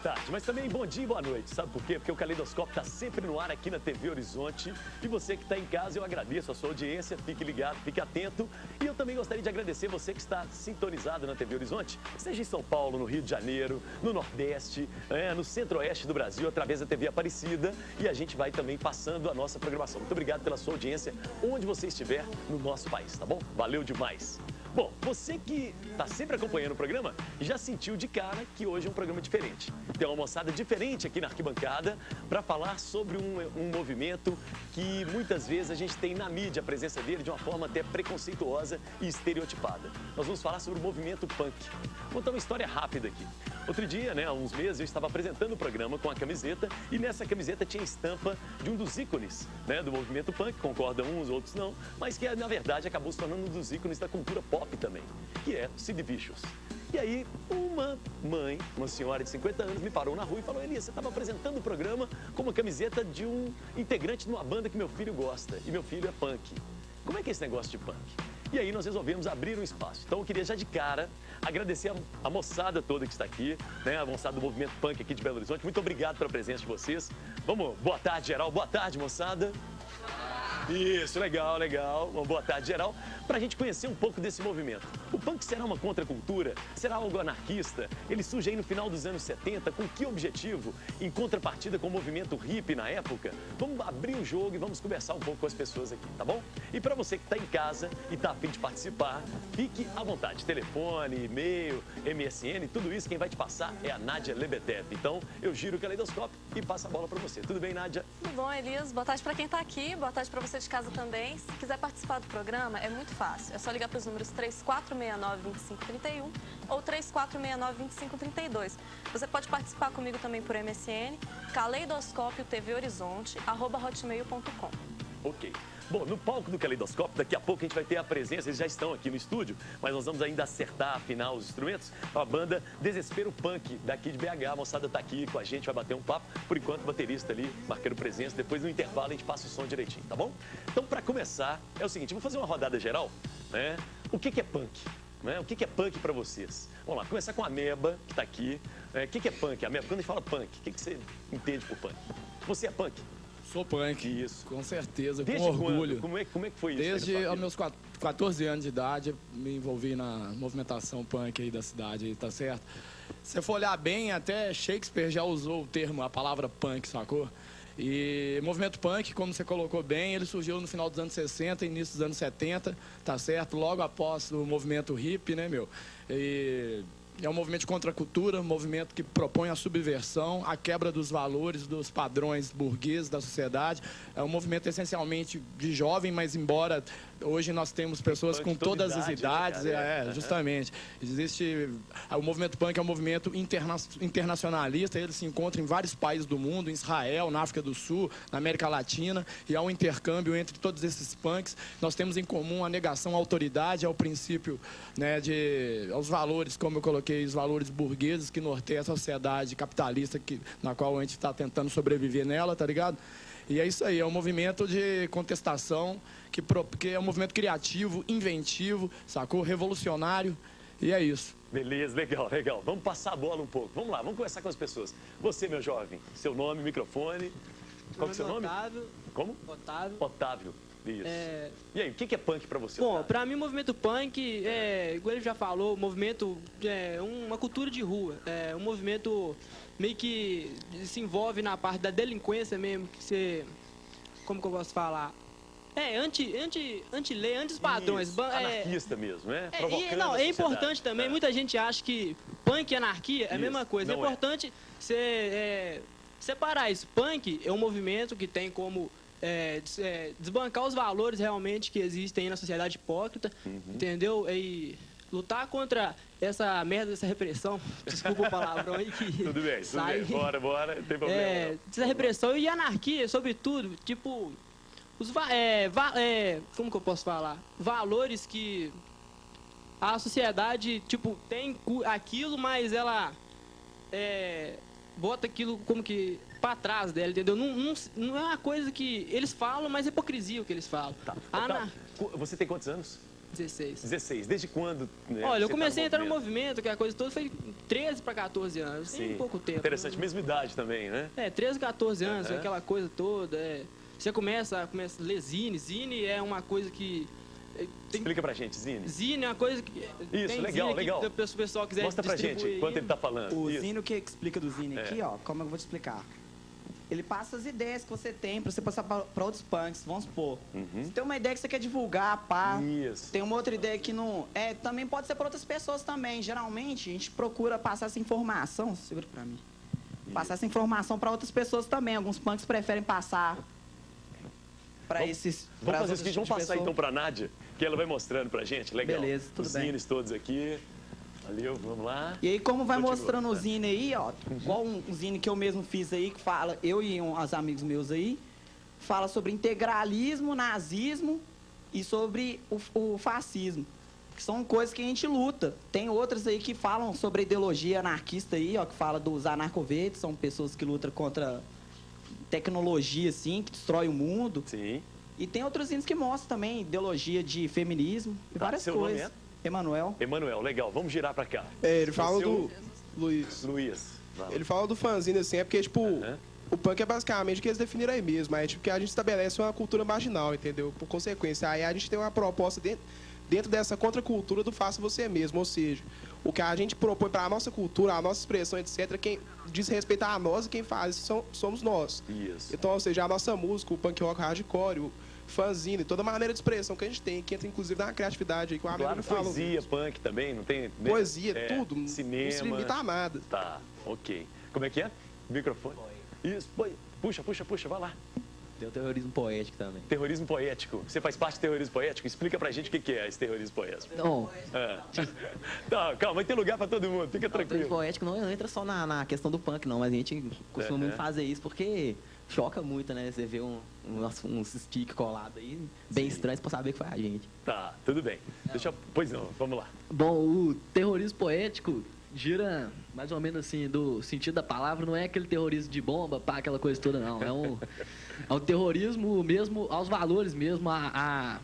tarde, mas também bom dia e boa noite. Sabe por quê? Porque o Caleidoscópio está sempre no ar aqui na TV Horizonte. E você que está em casa, eu agradeço a sua audiência. Fique ligado, fique atento. E eu também gostaria de agradecer você que está sintonizado na TV Horizonte, seja em São Paulo, no Rio de Janeiro, no Nordeste, no Centro-Oeste do Brasil, através da TV Aparecida. E a gente vai também passando a nossa programação. Muito obrigado pela sua audiência, onde você estiver no nosso país, tá bom? Valeu demais. Bom, você que está sempre acompanhando o programa, já sentiu de cara que hoje é um programa diferente. Tem uma moçada diferente aqui na arquibancada para falar sobre um movimento que muitas vezes a gente tem na mídia a presença dele de uma forma até preconceituosa e estereotipada. Nós vamos falar sobre o movimento punk. Vou contar uma história rápida aqui. Outro dia, há uns meses, eu estava apresentando o programa com a camiseta e nessa camiseta tinha estampa de um dos ícones, do movimento punk, concordam uns, outros não, mas que na verdade acabou se tornando um dos ícones da cultura pop também, que é Sid Vicious. E aí, uma mãe, uma senhora de 50 anos, me parou na rua e falou: Elias, você estava apresentando o programa com uma camiseta de um integrante de uma banda que meu filho gosta, e meu filho é punk. Como é que é esse negócio de punk? E aí nós resolvemos abrir um espaço. Então eu queria já de cara agradecer a moçada toda que está aqui, a moçada do movimento punk aqui de Belo Horizonte. Muito obrigado pela presença de vocês. Vamos, boa tarde, geral. Boa tarde, moçada. Isso, legal, legal. Uma boa tarde, geral, para a gente conhecer um pouco desse movimento. O punk será uma contracultura? Será algo anarquista? Ele surge aí no final dos anos 70, com que objetivo? Em contrapartida com o movimento hippie na época? Vamos abrir o jogo e vamos conversar um pouco com as pessoas aqui, tá bom? E para você que está em casa e está a fim de participar, fique à vontade. Telefone, e-mail, MSN, tudo isso quem vai te passar é a Nádia Lebedev. Então, eu giro o caleidoscópio e passo a bola para você. Tudo bem, Nádia? Tudo bom, Elias? Boa tarde para quem está aqui, boa tarde para você de casa também. Se quiser participar do programa, é muito fácil. É só ligar para os números 3469-2531 ou 3469-2532. Você pode participar comigo também por MSN, Caleidoscópio TV Horizonte, @hotmail.com. Ok. Bom, no palco do Caleidoscópio, daqui a pouco a gente vai ter a presença, eles já estão aqui no estúdio, mas nós vamos ainda acertar, afinar os instrumentos, a banda Desespero Punk, daqui de BH. A moçada está aqui com a gente, vai bater um papo. Por enquanto, o baterista ali, marcando presença. Depois, no intervalo, a gente passa o som direitinho, tá bom? Então, para começar, é o seguinte, vou fazer uma rodada geral, O que é punk? O que é punk para vocês? Vamos lá, começar com a Ameba, que está aqui. O que é punk? Ameba, quando a gente fala punk, o que você entende por punk? Você é punk? Sou punk, isso. Com certeza, desde com orgulho. Como é que foi isso? Desde os meus 14 anos de idade, me envolvi na movimentação punk aí da cidade, tá certo? Se você for olhar bem, até Shakespeare já usou o termo, a palavra punk, sacou? E o movimento punk, como você colocou bem, ele surgiu no final dos anos 60, início dos anos 70, tá certo? Logo após o movimento hippie, E é um movimento de contracultura, um movimento que propõe a subversão, a quebra dos valores, dos padrões burgueses da sociedade. É um movimento essencialmente de jovem, mas embora hoje nós temos pessoas com todas as idades, justamente. O movimento punk é um movimento internacionalista, ele se encontra em vários países do mundo, em Israel, na África do Sul, na América Latina, e há um intercâmbio entre todos esses punks. Nós temos em comum a negação à autoridade, ao princípio, aos valores, como eu coloquei, os valores burgueses que norteiam a sociedade capitalista na qual a gente está tentando sobreviver nela, tá ligado? E é isso aí, é um movimento de contestação, que é um movimento criativo, inventivo, sacou? Revolucionário, e é isso. Beleza, legal, legal. Vamos passar a bola um pouco. Vamos lá, vamos conversar com as pessoas. Você, meu jovem, seu nome, microfone. Qual que é o seu nome? Otávio. Como? Otávio. Otávio. Isso. E aí, o que é punk pra você? Bom, pra mim o movimento punk, igual ele já falou, o movimento é uma cultura de rua. É um movimento meio que se envolve na parte da delinquência mesmo, que você... Como que eu posso falar? Anti-lei, anti-padrões. Anarquista mesmo, né? É importante também, muita gente acha que punk e anarquia é a mesma coisa. É importante você separar isso. Punk é um movimento que tem como desbancar os valores realmente que existem aí na sociedade hipócrita, entendeu? E lutar contra essa merda dessa repressão, desculpa o palavrão aí que tudo bem, sai. Bora, não tem problema. Essa repressão e anarquia, sobretudo, tipo, como que eu posso falar? Valores que a sociedade, tipo, tem aquilo, mas ela bota aquilo como que pra trás dela, entendeu? Não é uma coisa que eles falam, mas é hipocrisia o que eles falam. Tá. Você tem quantos anos? 16. 16. Desde quando? Né, Olha, eu comecei a entrar no movimento, que a coisa toda foi 13 para 14 anos. Tem pouco tempo. Interessante, mesma idade também, né? 13, 14 anos, aquela coisa toda. Você começa a ler zine. Zine é uma coisa que... Explica pra gente, zine. Zine é uma coisa que... Isso, legal. Se o pessoal quiser mostra pra gente enquanto ele tá falando. O zine, o que explica do zine aqui, ó, como eu vou te explicar? Ele passa as ideias que você tem pra você passar pra outros punks, vamos supor. Você tem uma ideia que você quer divulgar, pá. Isso. Tem uma outra ideia que não... também pode ser pra outras pessoas também. Geralmente, a gente procura passar essa informação... Segura pra mim. Passar essa informação pra outras pessoas também. Alguns punks preferem passar pra esses... Vamos fazer o seguinte, vamos passar então pra Nádia, que ela vai mostrando pra gente. Legal. Beleza, tudo bem. Os zines todos aqui. Valeu, vamos lá. E aí, como vai mostrando o zine aí, ó, igual um zine que eu mesmo fiz aí, que fala, eu e uns amigos meus aí, fala sobre integralismo, nazismo e sobre o fascismo, que são coisas que a gente luta. Tem outras aí que falam sobre a ideologia anarquista aí, ó, que fala dos anarcoverdes, são pessoas que lutam contra tecnologia, assim, que destrói o mundo. Sim. E tem outros zines que mostram também ideologia de feminismo e várias coisas. Nome é? Emanuel. Emanuel, legal. Vamos girar pra cá. Ele fala do... Luiz. Ele fala do fanzine, assim, é porque, tipo, o punk é basicamente o que eles definiram aí mesmo. É tipo que a gente estabelece uma cultura marginal, entendeu? Por consequência. Aí a gente tem uma proposta dentro dessa contracultura do faça você mesmo. Ou seja, o que a gente propõe para a nossa cultura, a nossa expressão, etc., quem diz respeito a nós e quem faz somos nós. Isso. Então, ou seja, a nossa música, o punk rock hardcore, o fanzine, toda maneira de expressão que a gente tem, que entra inclusive na criatividade aí, que o amigo falou. Poesia, punk também, não tem... Né? Poesia, tudo. Cinema. Não se limita a nada. Tá, ok. Como é que é? Microfone. Isso, puxa, vai lá. Tem o terrorismo poético também. Terrorismo poético. Você faz parte do terrorismo poético? Explica pra gente o que é esse terrorismo poético. Não. Tá, calma, vai ter lugar pra todo mundo, fica tranquilo. O terrorismo poético não entra só na questão do punk, não, mas a gente costuma muito fazer isso porque choca muito, né? Você vê uns stick colado aí, bem estranhos pra saber que foi a gente. Tá, tudo bem. Pois não, vamos lá. Bom, o terrorismo poético gira mais ou menos assim, do sentido da palavra, não é aquele terrorismo de bomba, pá, aquela coisa toda, não. É um terrorismo mesmo aos valores mesmo, a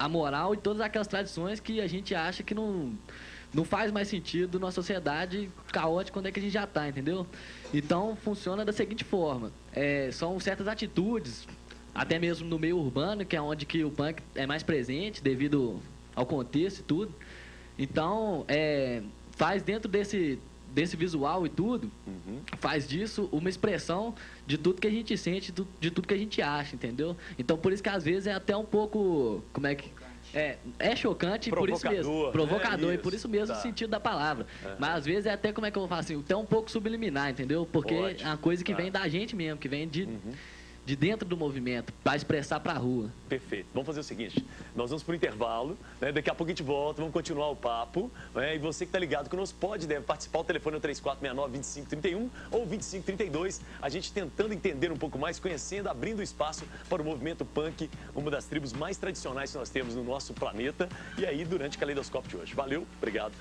moral e todas aquelas tradições que a gente acha que não faz mais sentido numa sociedade caótica quando é que a gente já está, entendeu? Então, funciona da seguinte forma. São certas atitudes, até mesmo no meio urbano, que é onde que o punk é mais presente devido ao contexto e tudo. Então, faz dentro desse visual e tudo, faz disso uma expressão de tudo que a gente sente, de tudo que a gente acha, entendeu? Então, por isso que às vezes é até um pouco, é chocante, por isso mesmo, provocador, e por isso mesmo o sentido da palavra. Mas às vezes é até, como é que eu vou falar assim, até um pouco subliminar, entendeu? Porque é uma coisa que vem da gente mesmo, que vem de dentro do movimento, para expressar para a rua. Perfeito. Vamos fazer o seguinte, nós vamos para o intervalo, né? Daqui a pouco a gente volta, vamos continuar o papo, né? E você que está ligado conosco pode, deve participar, o telefone é o 3469-2531 ou 2532, a gente tentando entender um pouco mais, conhecendo, abrindo espaço para o movimento punk, uma das tribos mais tradicionais que nós temos no nosso planeta, e aí durante o Caleidoscópio de hoje. Valeu, obrigado.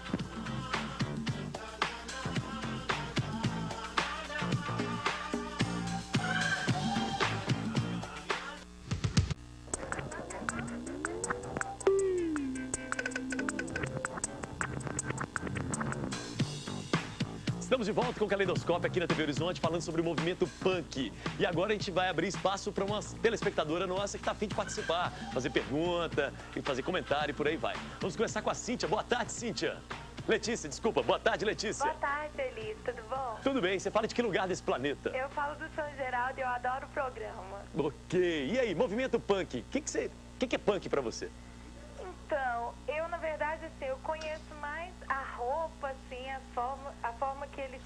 Estamos de volta com o Caleidoscópio aqui na TV Horizonte, falando sobre o movimento punk. E agora a gente vai abrir espaço para uma telespectadora nossa que está a fim de participar, fazer pergunta, fazer comentário e por aí vai. Vamos começar com a Cíntia. Boa tarde, Cíntia. Letícia, desculpa. Boa tarde, Letícia. Boa tarde, Elis. Tudo bom? Tudo bem. Você fala de que lugar desse planeta? Eu falo do São Geraldo e eu adoro o programa. Ok. E aí, movimento punk. O que é punk para você? Então, eu, na verdade, assim, eu conheço mais a roupa, assim, a forma que eles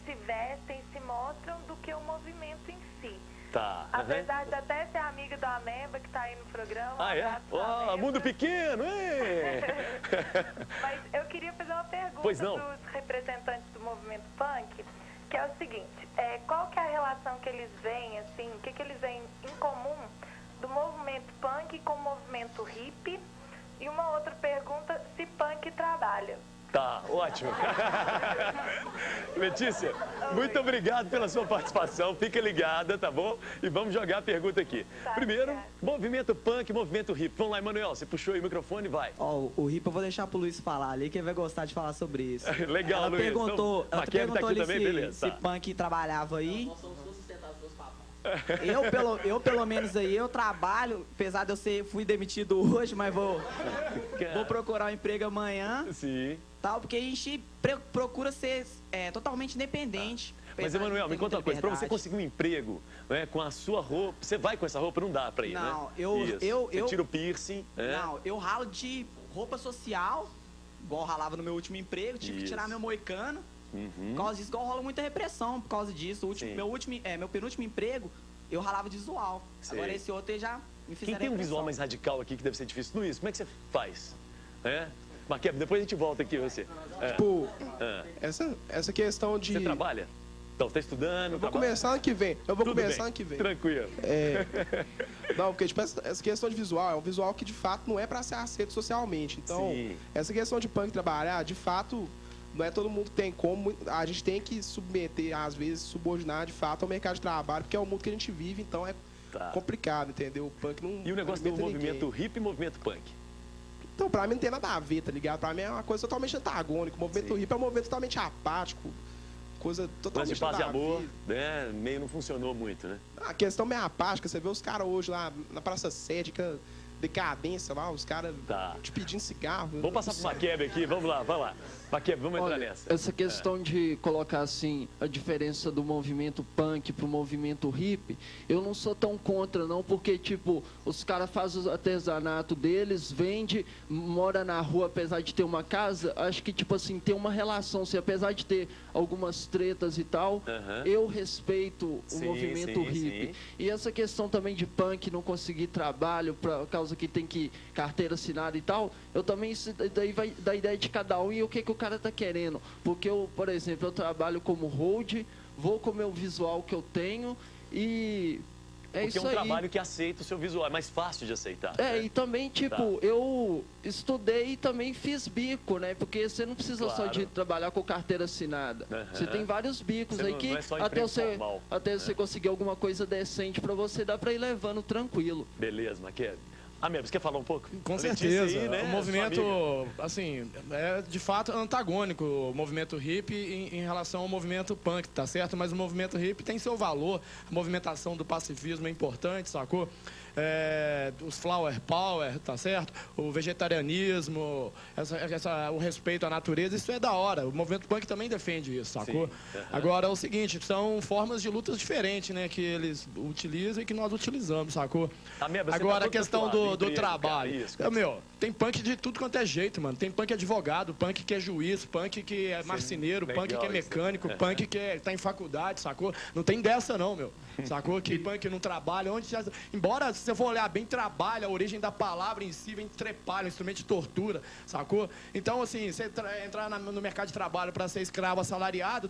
se vestem, se mostram, do que o movimento em si. Tá. Apesar de até ser amiga do Ameba, que tá aí no programa. Ah, é? Mundo pequeno, hein? Mas eu queria fazer uma pergunta dos representantes do movimento punk, que é o seguinte, qual que é a relação que eles veem, assim, o que eles veem em comum do movimento punk com o movimento hippie? E uma outra pergunta, se punk trabalha. Tá, ótimo. Letícia, muito obrigado pela sua participação. Fica ligada, tá bom? E vamos jogar a pergunta aqui. Primeiro, movimento punk, movimento hip. Vamos lá, Emanuel, você puxou aí o microfone, vai. Ó, o hip eu vou deixar pro Luiz falar ali, que ele vai gostar de falar sobre isso. Legal, Luiz. Ela perguntou ali também, beleza, se punk trabalhava aí. Eu, pelo menos aí, eu trabalho, apesar de fui demitido hoje, mas vou procurar um emprego amanhã. Sim. Tal, porque a gente procura ser totalmente independente. Mas, Emanuel, me conta uma coisa, para você conseguir um emprego, né, com a sua roupa, você vai com essa roupa? Não dá para ir, não, né? Você tira o piercing. Não, eu ralo de roupa social, igual eu ralava no meu último emprego, tive que tirar meu moicano. Por causa disso, igual rola muita repressão por causa disso. Meu penúltimo emprego, eu ralava de visual. Sei. Agora esse outro já me fizeram. Quem tem um visual mais radical aqui, que deve ser difícil, Luiz, como é que você faz? Maqueb, depois a gente volta aqui, você. Tipo, essa questão de... Você trabalha? Então, você tá estudando? Eu vou começar ano que vem. Tranquilo. Não, porque tipo, essa questão de visual é um visual que de fato não é para ser aceito socialmente. Então, essa questão de punk trabalhar, de fato, não é todo mundo que tem como. A gente tem que submeter, às vezes, subordinar de fato ao mercado de trabalho, porque é o mundo que a gente vive, então é complicado, entendeu? O punk não. E o negócio do movimento hip e movimento punk? Então, pra mim não tem nada a ver, tá ligado? Pra mim é uma coisa totalmente antagônica. O movimento hip é um movimento totalmente apático, coisa totalmente. Mas de paz e amor, né? Meio não funcionou muito, né? A questão meio apática, você vê os caras hoje lá na Praça Cédica, decadência lá, os caras te pedindo cigarro. Vamos passar pro Maqueb aqui, vamos lá. Maqueb, vamos entrar nessa. Essa questão de colocar assim a diferença do movimento punk pro movimento hip, eu não sou tão contra não, porque tipo, os caras fazem o artesanato deles, vende, mora na rua apesar de ter uma casa, acho que tipo assim, tem uma relação, se apesar de ter algumas tretas e tal, eu respeito o movimento hip. E essa questão também de punk não conseguir trabalho por causa que tem que carteira assinada e tal, eu também, isso daí vai da ideia de cada um e o que o cara tá querendo. Porque eu, por exemplo, eu trabalho como hold, vou com o meu visual que eu tenho e é isso aí. Porque é um trabalho que aceita o seu visual, é mais fácil de aceitar. E também, tipo, eu estudei e também fiz bico, né? Porque você não precisa só de trabalhar com carteira assinada. Você tem vários bicos aí que até você conseguir alguma coisa decente pra você, dá pra ir levando tranquilo. Beleza, Maqueb. Amém, você quer falar um pouco? Com certeza. Aí, né? O movimento, assim, é de fato antagônico, o movimento hip em relação ao movimento punk, tá certo? Mas o movimento hip tem seu valor, a movimentação do pacifismo é importante, sacou? Os flower power, tá certo? O vegetarianismo, o respeito à natureza, isso é da hora. O movimento punk também defende isso, sacou? Agora, é o seguinte, são formas de lutas diferentes, né? Que eles utilizam e que nós utilizamos, sacou? Agora, a questão do trabalho. Tem punk de tudo quanto é jeito, mano. Tem punk advogado, punk que é juiz, punk que é marceneiro, punk que é mecânico, punk que tá em faculdade, sacou? Não tem dessa não, meu. Sacou? Que punk não trabalha. Embora, se você for olhar bem, trabalha, a origem da palavra em si vem trepalho, instrumento de tortura, sacou? Então, assim, você entrar no mercado de trabalho para ser escravo assalariado,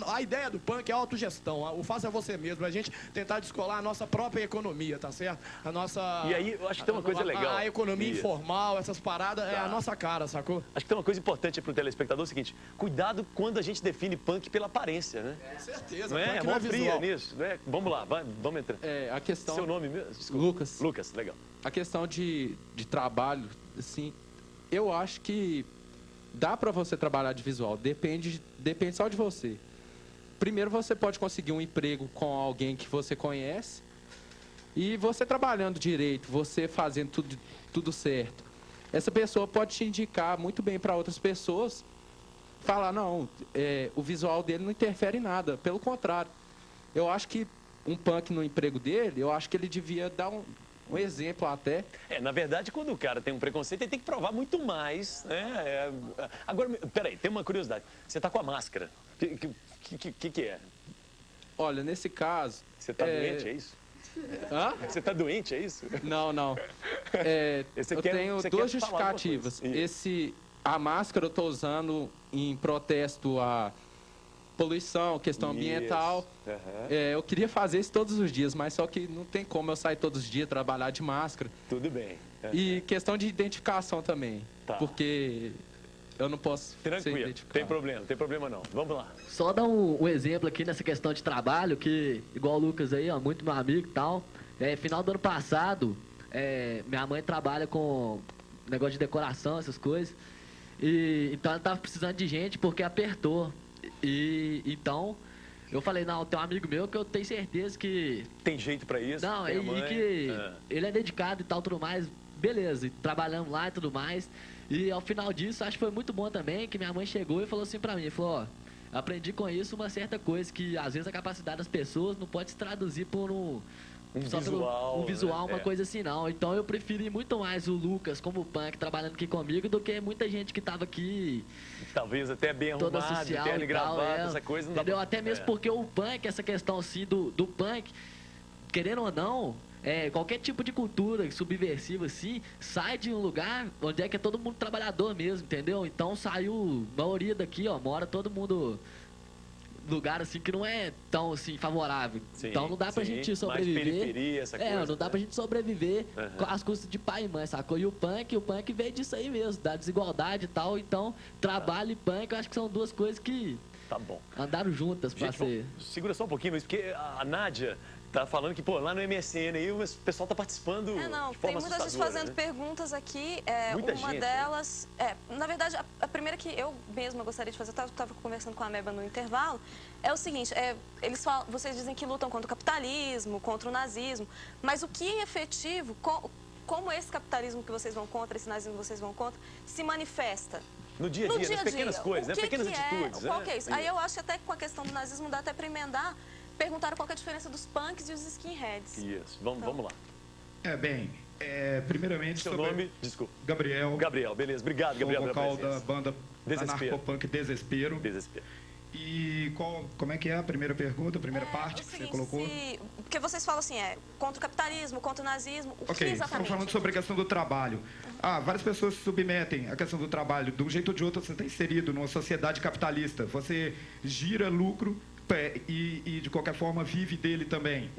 a ideia do punk é a autogestão. O faça você mesmo, a gente tentar descolar a nossa própria economia, tá certo? A nossa... E aí, eu acho que tem uma coisa legal. A economia informal, essas paradas, é a nossa cara, sacou? Acho que tem uma coisa importante para o telespectador, é o seguinte, cuidado quando a gente define punk pela aparência, né? Com certeza. Não é? É mó fria nisso, né? Vamos lá, vamos entrar. A questão... Seu nome mesmo? Desculpa. Lucas, legal. A questão de trabalho, assim, eu acho que dá para você trabalhar de visual, depende só de você. Primeiro, você pode conseguir um emprego com alguém que você conhece e você trabalhando direito, você fazendo tudo certo. Essa pessoa pode te indicar muito bem para outras pessoas, falar, não, o visual dele não interfere em nada, pelo contrário. Eu acho que um punk no emprego dele, eu acho que ele devia dar um exemplo até. Na verdade, quando o cara tem um preconceito, ele tem que provar muito mais, né? Agora, peraí, tem uma curiosidade. Você tá com a máscara. O que é? Olha, nesse caso... Você tá doente, é isso? Hã? Você tá doente, é isso? Não. Eu tenho duas justificativas. A máscara eu tô usando em protesto a poluição, questão ambiental. Eu queria fazer isso todos os dias, mas só que não tem como eu sair todos os dias, trabalhar de máscara. Tudo bem. E questão de identificação também. Porque eu não posso Tranquilo, tem problema não. Vamos lá. Só dar um exemplo aqui nessa questão de trabalho, que igual o Lucas aí, ó, muito meu amigo e tal. Final do ano passado, minha mãe trabalha com negócio de decoração, essas coisas. E então ela tava precisando de gente porque apertou. E então eu falei, não, tem um amigo meu que eu tenho certeza que tem jeito pra isso. Não, que ele é dedicado e tal, tudo mais. Beleza, e trabalhando lá e tudo mais. E ao final disso, acho que foi muito bom também que minha mãe chegou e falou assim pra mim, falou, ó, aprendi com isso uma certa coisa, que às vezes a capacidade das pessoas não pode se traduzir por um visual, uma coisa assim, não. Então eu preferi muito mais o Lucas como punk trabalhando aqui comigo do que muita gente que tava aqui. Talvez até bem toda arrumado, social terno e gravata, essa coisa não entendeu? dá... Até mesmo porque o punk, essa questão assim do punk, querendo ou não, qualquer tipo de cultura subversiva assim, sai de um lugar onde é que é todo mundo trabalhador mesmo, entendeu? Então saiu, a maioria daqui, ó, mora todo mundo lugar assim que não é tão assim favorável. Sim, então não dá pra gente sobreviver. Mais periferia, essa coisa, não dá pra gente sobreviver às custas de pai e mãe, sacou? E o punk veio disso aí mesmo, da desigualdade e tal. Então, trabalho e punk, eu acho que são duas coisas que andaram juntas pra ser. Segura só um pouquinho, mas porque a Nádia tá falando que, pô, lá no MSN aí o pessoal tá participando não, de forma tem muita gente fazendo perguntas aqui. Muita uma gente, delas, na verdade, a primeira que eu mesma gostaria de fazer, eu estava conversando com a Meba no intervalo, é o seguinte, vocês dizem que lutam contra o capitalismo, contra o nazismo, mas o que é efetivo, como esse capitalismo que vocês vão contra, esse nazismo que vocês vão contra, se manifesta? No dia a dia, nas pequenas coisas, né? Pequenas atitudes. Qual que é isso? Aí eu acho que até com a questão do nazismo dá até para emendar. Perguntaram qual que é a diferença dos punks e os skinheads. Isso, vamos lá. Primeiramente... Seu nome, desculpa. Gabriel. Gabriel, beleza. Obrigado, Gabriel. Sou vocal da banda anarcopunk Desespero. E como é que é a primeira pergunta, a primeira parte que você colocou? Porque vocês falam assim, contra o capitalismo, contra o nazismo, o que exatamente? Estamos falando sobre a questão do trabalho. Várias pessoas se submetem à questão do trabalho. De um jeito ou de outro, você está inserido numa sociedade capitalista. Você gira lucro e de qualquer forma vive dele também.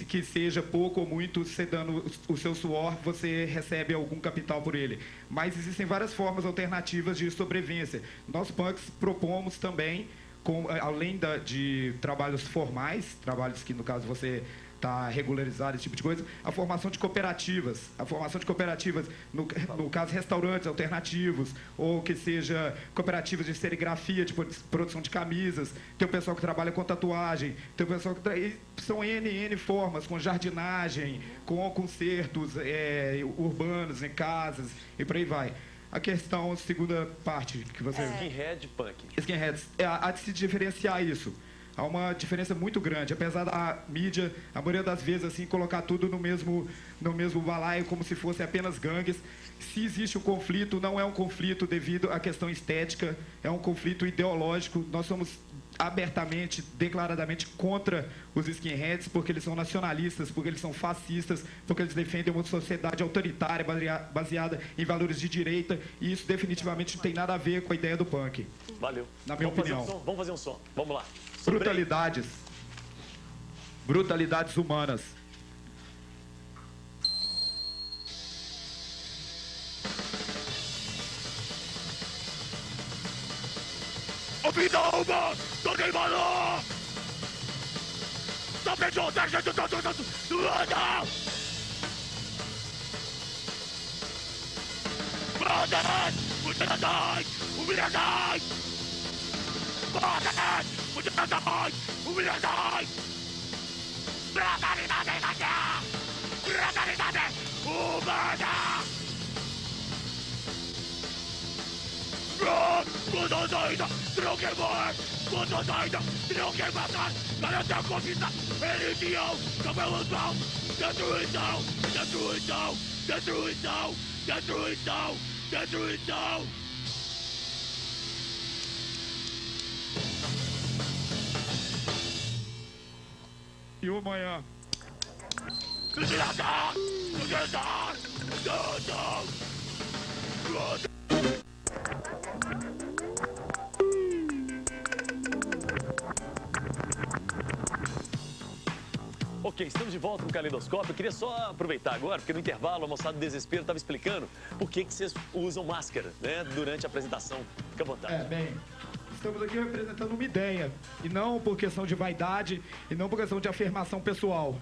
Que seja pouco ou muito, você dando o seu suor, você recebe algum capital por ele. Mas existem várias formas alternativas de sobrevivência. Nós punks propomos também, além de trabalhos formais, trabalhos que no caso você está regularizado, esse tipo de coisa, a formação de cooperativas. A formação de cooperativas, no caso, restaurantes alternativos, ou que seja cooperativas de serigrafia, de produção de camisas. Tem o pessoal que trabalha com tatuagem, tem o pessoal que são N formas, com jardinagem, com concertos urbanos em casas, e por aí vai. A questão, segunda parte que você... Skinhead punk. Skinheads. Há de se diferenciar isso. Há uma diferença muito grande, apesar da mídia, a maioria das vezes, assim, colocar tudo no mesmo balaio, como se fosse apenas gangues. Se existe um conflito, não é um conflito devido à questão estética, é um conflito ideológico. Nós somos abertamente, declaradamente contra os skinheads, porque eles são nacionalistas, porque eles são fascistas, porque eles defendem uma sociedade autoritária, baseada em valores de direita, e isso definitivamente não tem nada a ver com a ideia do punk. Valeu. Na minha opinião. Vamos fazer um som. Vamos lá. Brutalidades humanas. A vida uma, tô queimando! Só preso, deixa do anda! Brothers, brutalidade, humilhação! Brothers, brutalidade, humilhação! Brutalidade humana! Quando saída, terão que morrer! Quando saída, terão que matar! Garante a conquista, religião, revolução, destruição, destruição, destruição, destruição, destruição! E o amanhã? Ok, estamos de volta com o Caleidoscópio. Eu queria só aproveitar agora, porque no intervalo a moçada do Desespero estava explicando por que vocês usam máscara, né, durante a apresentação. Fica à vontade. Bem, estamos aqui representando uma ideia, e não por questão de vaidade, e não por questão de afirmação pessoal.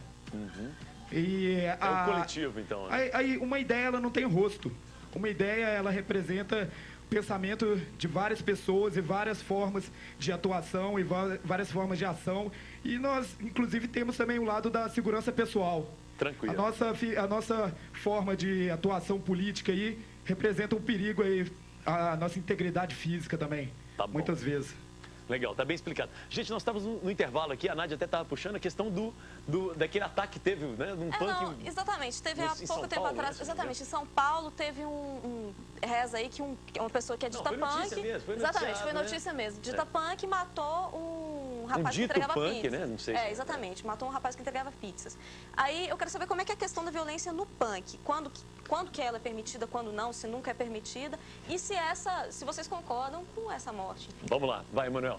É um coletivo, então. Né? Aí, uma ideia, ela não tem rosto. Uma ideia, ela representa o pensamento de várias pessoas e várias formas de atuação e várias formas de ação. E nós, inclusive, temos também o lado da segurança pessoal. Tranquilo. A nossa forma de atuação política aí representa um perigo aí, a nossa integridade física também, muitas vezes. Legal, tá bem explicado. Gente, nós estávamos no intervalo aqui, a Nádia até estava puxando a questão daquele ataque que teve, né? Num punk. Não, exatamente. Teve há pouco tempo atrás. Exatamente. Em São Paulo teve reza aí que uma pessoa que é dita punk. Exatamente, foi notícia mesmo. Dita punk matou um rapaz que entregava pizzas. Né? Não sei exatamente. Matou um rapaz que entregava pizzas. Aí eu quero saber como é que é a questão da violência no punk. Quando que ela é permitida, quando não, se nunca é permitida. E se vocês concordam com essa morte. Enfim. Vamos lá, vai, Emanuel.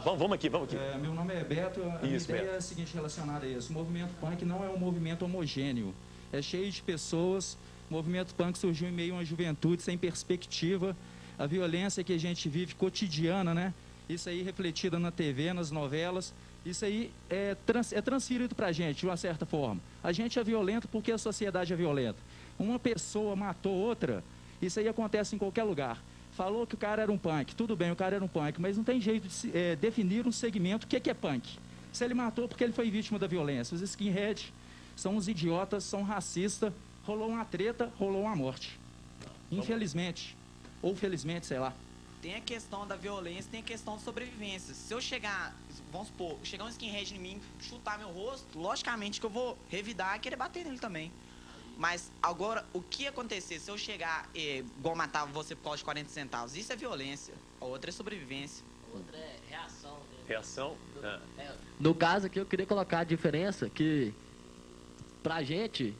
Vamos aqui. Meu nome é Beto. A ideia é a seguinte relacionada a isso. O movimento punk não é um movimento homogêneo. É cheio de pessoas. O movimento punk surgiu em meio a uma juventude sem perspectiva. A violência que a gente vive cotidiana, né? Isso aí refletida na TV, nas novelas. Isso aí é transferido para a gente, de uma certa forma. A gente é violento porque a sociedade é violenta. Uma pessoa matou outra, isso aí acontece em qualquer lugar. Falou que o cara era um punk, tudo bem, o cara era um punk, mas não tem jeito de definir um segmento. O que é punk? Se ele matou porque ele foi vítima da violência. Os skinheads são uns idiotas, são racistas, rolou uma treta, rolou uma morte. Infelizmente, ou felizmente, sei lá. Tem a questão da violência, tem a questão da sobrevivência. Se eu chegar, vamos supor, chegar um skinhead em mim, chutar meu rosto, logicamente que eu vou revidar e querer bater nele também. Mas agora, o que acontecer se eu chegar igual matar você por causa de 40 centavos? Isso é violência. A outra é sobrevivência. A outra é reação. Né? Reação? No caso aqui, eu queria colocar a diferença que, pra gente,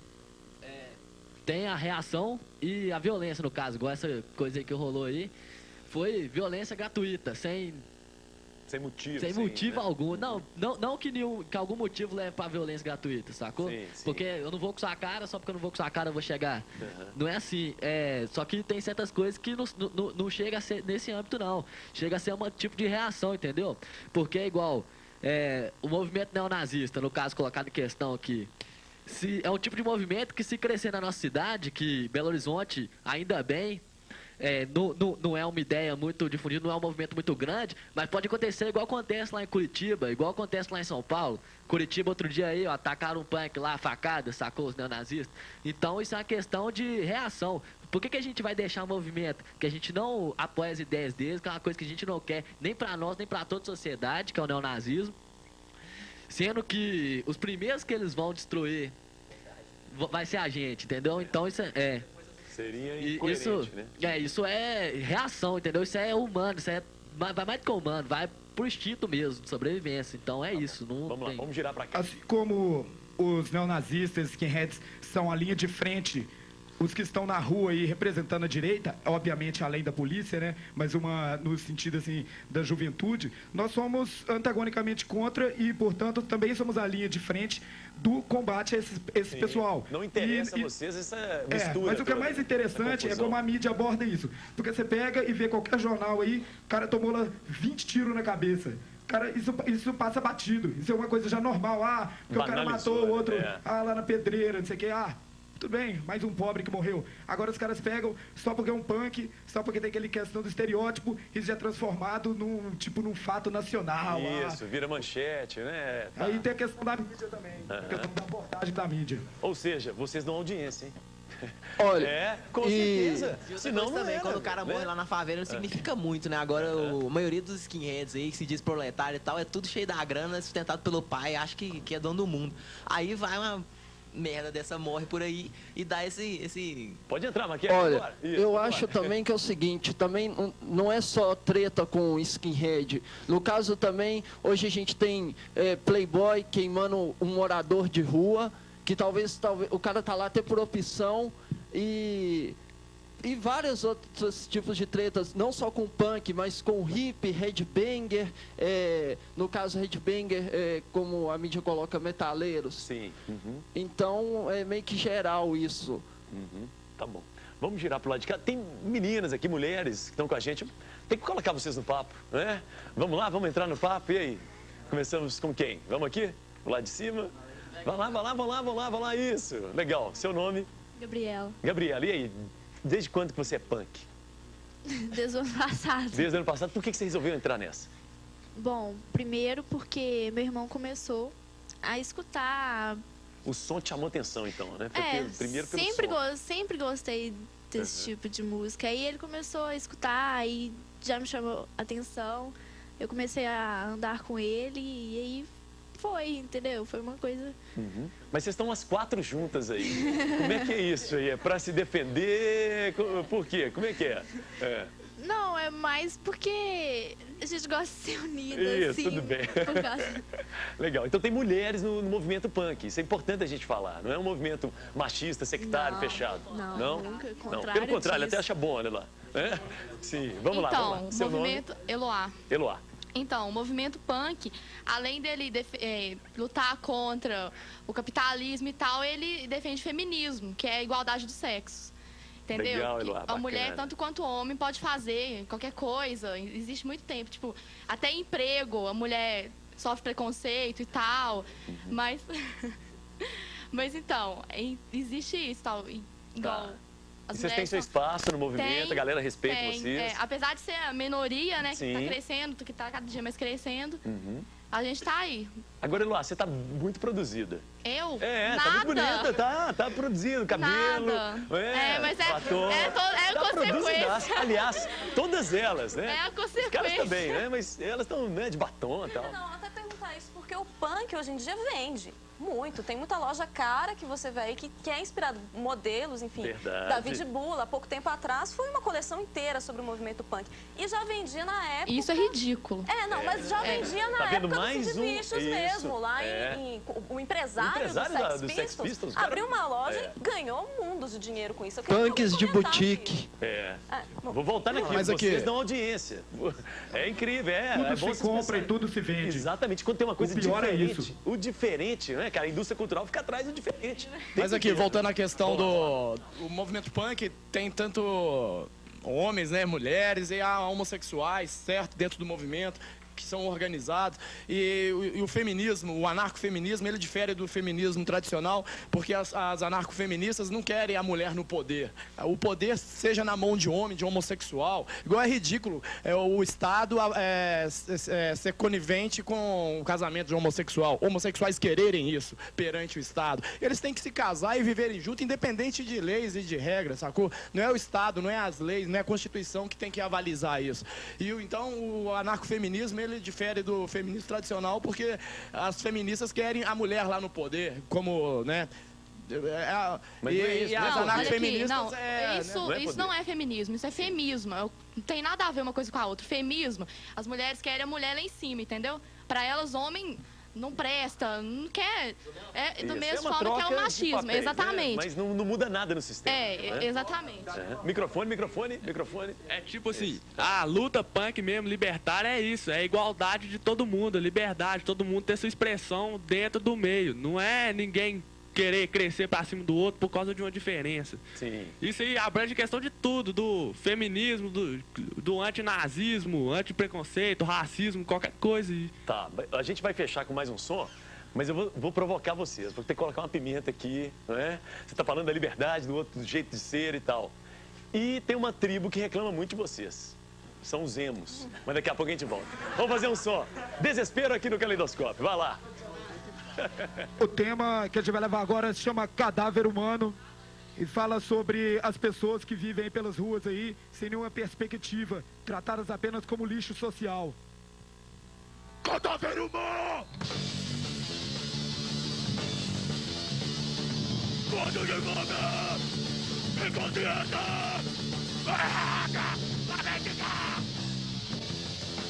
tem a reação e a violência, no caso. Igual essa coisa aí que rolou aí. Foi violência gratuita, sem motivo. Sem motivo algum. Não que algum motivo leve pra violência gratuita, sacou? Sim. Porque eu não vou com sua cara, só porque eu não vou com sua cara eu vou chegar. Não é assim. Só que tem certas coisas que não chega a ser nesse âmbito, não. Chega a ser um tipo de reação, entendeu? Porque é igual o movimento neonazista, no caso colocado em questão aqui. É um tipo de movimento que, se crescer na nossa cidade, que Belo Horizonte, ainda bem, não é uma ideia muito difundida, não é um movimento muito grande, mas pode acontecer igual acontece lá em Curitiba, igual acontece lá em São Paulo. Curitiba, outro dia aí, atacaram um punk lá, facada, sacou, os neonazistas. Então isso é uma questão de reação. Por que a gente vai deixar um movimento que a gente não apoia as ideias deles, que é uma coisa que a gente não quer nem pra nós, nem pra toda a sociedade, que é o neonazismo, sendo que os primeiros que eles vão destruir vai ser a gente, entendeu? Então isso seria incoerente, né? Isso é reação, entendeu? Isso é humano, isso vai mais do que humano, vai pro instinto mesmo, de sobrevivência. Então isso. Vamos lá, vamos girar pra cá. Assim como os neonazistas, skinheads, são a linha de frente, os que estão na rua aí representando a direita, obviamente além da polícia, né? Mas no sentido assim da juventude, nós somos antagonicamente contra e, portanto, também somos a linha de frente do combate a esse pessoal. Não interessa a vocês essa mistura. Mas o que é mais interessante é como a mídia aborda isso. Porque você pega e vê qualquer jornal aí, o cara tomou lá 20 tiros na cabeça. Cara, isso passa batido. Isso é uma coisa já normal. Porque o cara matou o outro lá na pedreira, não sei o quê. Tudo bem, mais um pobre que morreu. Agora os caras pegam só porque é um punk, só porque tem aquele questão do estereótipo, isso já é transformado num fato nacional. Isso, vira manchete, né? Aí tem a questão da mídia também, a questão da abordagem da mídia. Ou seja, vocês dão audiência, hein? Olha, com certeza. Senão também, quando o cara morre lá na favela, não significa muito, né? Agora, a maioria dos skinheads aí, que se diz proletário e tal, é tudo cheio da grana, sustentado pelo pai, acha que é dono do mundo. Aí vai uma merda dessa, morre por aí e dá esse... Pode entrar, Maquia. Olha, eu acho também que é o seguinte, também não é só treta com skinhead. No caso também, hoje a gente tem playboy queimando um morador de rua, que talvez o cara tá lá até por opção e E vários outros tipos de tretas, não só com punk, mas com hip, headbanger, no caso headbanger, como a mídia coloca, metaleiros. Sim. Uhum. Então, é meio que geral isso. Uhum. Tá bom. Vamos girar pro lado de cá. Tem meninas aqui, mulheres, que estão com a gente. Tem que colocar vocês no papo, né? Vamos lá, vamos entrar no papo. E aí? Começamos com quem? Vamos aqui? Pro lado de cima? Vai lá. Isso. Legal. Seu nome? Gabriela. Gabriela, e aí? Desde quando que você é punk? Desde o ano passado. Desde o ano passado. Por que você resolveu entrar nessa? Bom, primeiro porque meu irmão começou a escutar. O som te chamou atenção, então, né? Primeiro pelo sempre gostei desse tipo de música. Aí ele começou a escutar e já me chamou a atenção. Eu comecei a andar com ele e aí foi, entendeu? Foi uma coisa... Uhum. Mas vocês estão as 4 juntas aí. Como é que é isso aí? É pra se defender? Por quê? Como é que é? Não, é mais porque a gente gosta de ser unida, isso, assim. Tudo bem. Por causa... Legal. Então tem mulheres no movimento punk. Isso é importante a gente falar. Não é um movimento machista, sectário, fechado. Não, nunca. Não. Pelo contrário, até acha bom, olha lá. Sim, vamos lá. Então, o movimento... Eloá. Eloá. Então, o movimento punk, além dele lutar contra o capitalismo e tal, ele defende feminismo, que é a igualdade do sexo. Entendeu? Legal, Eloá, a mulher, tanto quanto o homem, pode fazer qualquer coisa. Existe muito tempo. Tipo, até emprego, a mulher sofre preconceito e tal. Uhum. Mas então, existe isso, tal. Igual... Tá. E vocês têm seu espaço no movimento, a galera respeita vocês? Apesar de ser a minoria, né, Sim. que tá crescendo, que tá cada dia mais crescendo, a gente tá aí. Agora, Eloá, você tá muito produzida. Eu? Nada. Tá muito bonita, tá produzindo cabelo. Nada. Mas batom. é consequência. Aliás, todas elas, né? É a consequência. Os caras também, né? Mas elas estão, né, de batom e tal. Não, até perguntar isso, porque o punk hoje em dia vende muito. Tem muita loja cara que você vê aí que é inspirado em modelos, enfim. Verdade. David Bula, há pouco tempo atrás, foi uma coleção inteira sobre o movimento punk. E já vendia na época... Isso é ridículo. Mas já vendia na época mais dos bichos mesmo. Lá o empresário do Sex Pistols abriu uma loja e ganhou mundos de dinheiro com isso. Punks de boutique. Vou voltar naquilo, mas aqui... vocês dão audiência. É incrível, tudo bom se compra e tudo se vende. Exatamente, quando tem uma coisa o pior diferente. É isso. O diferente, né, cara? A indústria cultural fica atrás do diferente. Mas aqui, voltando à questão do movimento punk, tem tanto homens, né, mulheres e homossexuais, certo, dentro do movimento, que são organizados. E o feminismo, o anarcofeminismo, ele difere do feminismo tradicional, porque as anarcofeministas não querem a mulher no poder. O poder seja na mão de homem, de homossexual. Igual é ridículo o Estado ser conivente com o casamento de homossexual. Homossexuais quererem isso perante o Estado. Eles têm que se casar e viverem juntos, independente de leis e de regras, sacou? Não é o Estado, não é as leis, não é a Constituição que tem que avalizar isso. E então o anarcofeminismo, ele difere do feminismo tradicional porque as feministas querem a mulher lá no poder, como, né? As anarcofeministas isso não é feminismo, isso é femismo. Não tem nada a ver uma coisa com a outra. Feminismo, as mulheres querem a mulher lá em cima, entendeu? Para elas, homem não presta, não quer. Do mesmo forma que é o machismo, papéis, exatamente. Né? Mas não muda nada no sistema. Né? Exatamente. Microfone. É tipo assim, a luta punk mesmo, libertária, é isso. É igualdade de todo mundo, liberdade, todo mundo ter sua expressão dentro do meio. Não é ninguém querer crescer pra cima do outro por causa de uma diferença. Sim. Isso aí abrange questão de tudo, do feminismo, do antinazismo, antipreconceito, racismo, qualquer coisa. Tá, a gente vai fechar com mais um som, mas eu vou provocar vocês. Vou ter que colocar uma pimenta aqui, não é? Você tá falando da liberdade, do outro jeito de ser e tal. E tem uma tribo que reclama muito de vocês. São os emos. Mas daqui a pouco a gente volta. Vamos fazer um som. Desespero aqui no Caleidoscópio. Vai lá. O tema que a gente vai levar agora se chama Cadáver Humano e fala sobre as pessoas que vivem aí pelas ruas aí sem nenhuma perspectiva, tratadas apenas como lixo social. Cadáver Humano! Quando de fome, inconsciência, barraca, patética!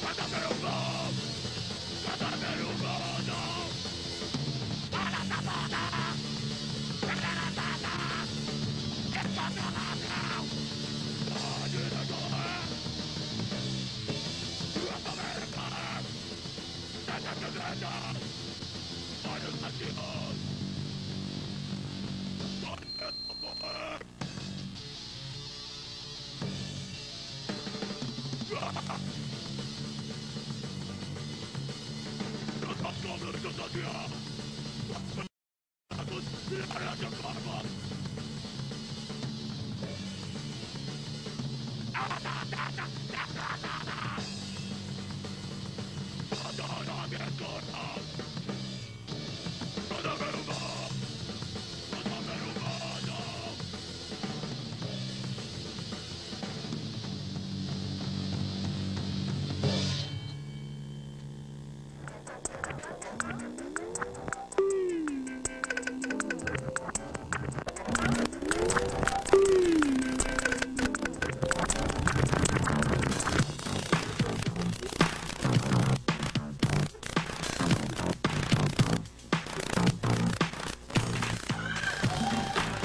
Cadáver Humano! Cadáver Humano!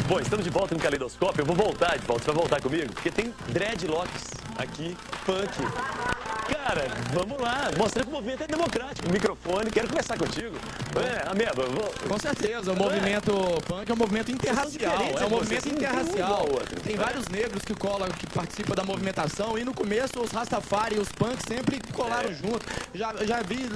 Bom, estamos de volta no Caleidoscópio. Eu vou voltar de volta. Você vai voltar comigo? Porque tem dreadlocks aqui, punk. Cara, vamos lá. Mostrar que o movimento é democrático. Microfone, quero conversar contigo. Ameba, Com certeza, o movimento punk é um movimento interracial. É um movimento interracial. Tem vários negros que participam da movimentação e no começo os Rastafari e os punks sempre colaram junto. Já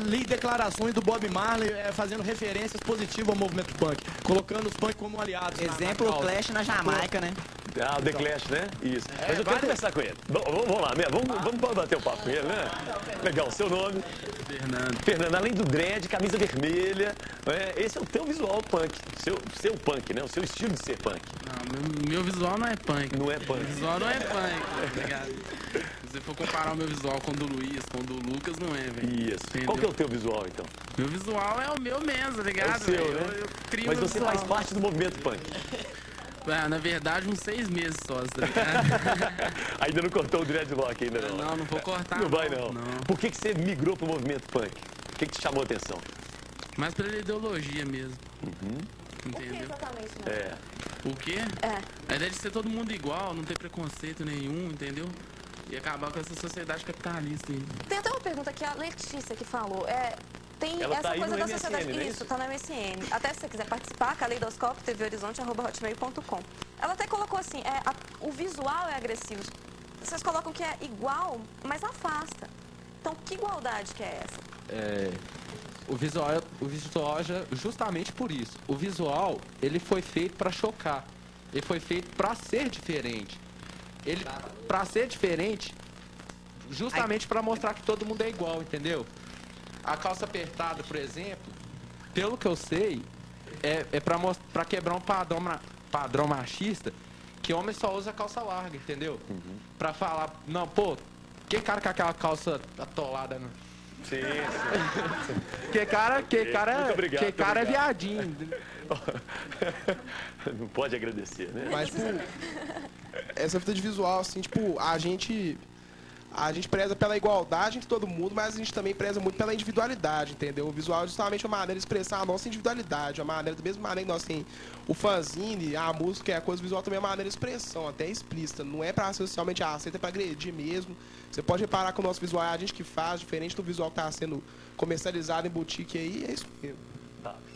li declarações do Bob Marley fazendo referências positivas ao movimento punk, colocando os punk como aliados. Exemplo, o Clash na Jamaica, né? Ah, o The Clash, né? Isso. Mas eu quero conversar com ele. Vamos lá, vamos bater o papo com ele, né? Legal, seu nome? Fernando. Fernando, além do dread, camisa vermelha, esse é o teu visual punk, seu punk, né? O seu estilo de ser punk. Não, meu visual não é punk. Não é punk. Meu visual não é punk, tá ligado? Se você for comparar o meu visual com o do Luiz, com o do Lucas, não é, velho. Isso. Entendeu? Qual que é o teu visual, então? Meu visual é o meu mesmo, tá ligado? É o seu, né? Eu crio Mas você faz parte do movimento punk. Na verdade, uns 6 meses só, tá ligado? Ainda não cortou o dreadlock ainda não? Não vou cortar. Não vai não. Por que você migrou pro movimento punk? O que te chamou a atenção? Mais pela ideologia mesmo. Entendeu? O que exatamente, né? O quê? A ideia de ser todo mundo igual, não ter preconceito nenhum, entendeu? E acabar com essa sociedade capitalista aí. Tem até uma pergunta que a Letícia que falou. Tem ela essa tá coisa aí da no sociedade. MSN, né? Isso, tá no MSN. Até se você quiser participar, Caleidoscópio, tvhorizonte@hotmail.com. Ela até colocou assim, o visual é agressivo. Vocês colocam que é igual, mas afasta. Então, que igualdade que é essa? O visual é justamente por isso. O visual, ele foi feito para chocar. Ele foi feito para ser diferente. Para ser diferente, justamente para mostrar que todo mundo é igual, entendeu? A calça apertada, por exemplo, pelo que eu sei, é para quebrar um padrão machista, que homem só usa calça larga, entendeu? Pra falar, não, pô, que cara com aquela calça atolada, né? Sim. Que cara é viadinho. Não pode agradecer, né? Mas, tipo, essa fita de visual, assim, tipo, a gente preza pela igualdade entre todo mundo, mas a gente também preza muito pela individualidade, entendeu? O visual é justamente uma maneira de expressar a nossa individualidade, da mesma maneira que nós temos o fanzine, a música, a coisa visual também é uma maneira de expressão, até explícita. Não é para ser socialmente aceita, é para agredir mesmo. Você pode reparar que o nosso visual é a gente que faz, diferente do visual que está sendo comercializado em boutique aí, é isso mesmo.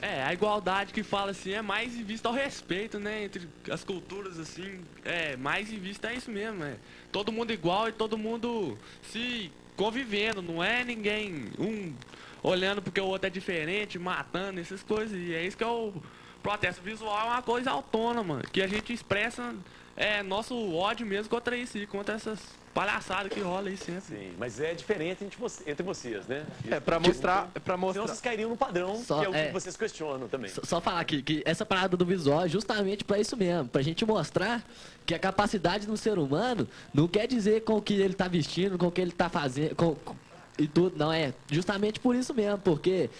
A igualdade que fala assim é mais em vista ao respeito, né? Entre as culturas, assim, mais em vista é isso mesmo, todo mundo igual e todo mundo se convivendo, não é ninguém olhando porque o outro é diferente, matando, essas coisas, e é isso que é o protesto visual, é uma coisa autônoma, que a gente expressa nosso ódio mesmo contra isso, e contra essas palhaçada que rola aí sempre. Sim, mas é diferente entre vocês, né? Pra mostrar. Senão vocês cairiam no padrão, que é o que vocês questionam também. Só falar aqui que essa parada do visual é justamente pra isso mesmo, pra gente mostrar que a capacidade do ser humano não quer dizer com o que ele tá vestindo, com o que ele tá fazendo, e tudo, não, justamente por isso mesmo, porque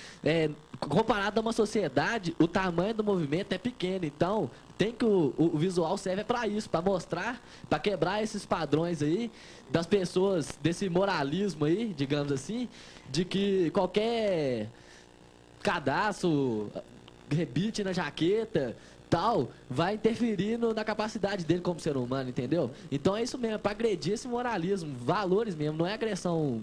comparado a uma sociedade, o tamanho do movimento é pequeno, então tem que o visual serve para isso, para mostrar, para quebrar esses padrões aí das pessoas, desse moralismo aí, digamos assim, de que qualquer cadastro, rebite na jaqueta, tal, vai interferir na capacidade dele como ser humano, entendeu? Então é isso mesmo, para agredir esse moralismo, valores mesmo, não é agressão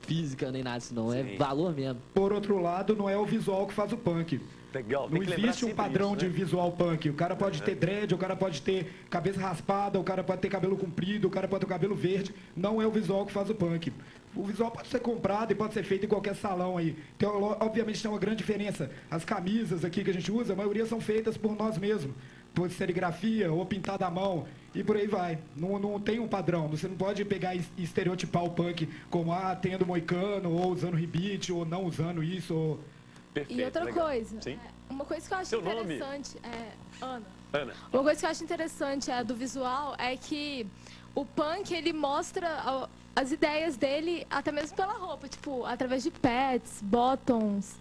física nem nada, senão é valor mesmo. Por outro lado, não é o visual que faz o punk. Legal, não existe um padrão isso, né? de visual punk. O cara pode ter dread, o cara pode ter cabeça raspada, o cara pode ter cabelo comprido, o cara pode ter cabelo verde. Não é o visual que faz o punk. O visual pode ser comprado e pode ser feito em qualquer salão aí. Então, obviamente tem uma grande diferença. As camisas aqui que a gente usa, a maioria são feitas por nós mesmos. por serigrafia ou pintado à mão e por aí vai. Não tem um padrão. Você não pode pegar e estereotipar o punk como tendo moicano, ou usando rebite, ou não usando isso. Ou... Perfeito, e outra coisa, uma coisa que eu acho Seu interessante nome? Ana. Uma coisa que eu acho interessante do visual é que o punk, ele mostra as ideias dele até mesmo pela roupa, tipo, através de pads, bottoms.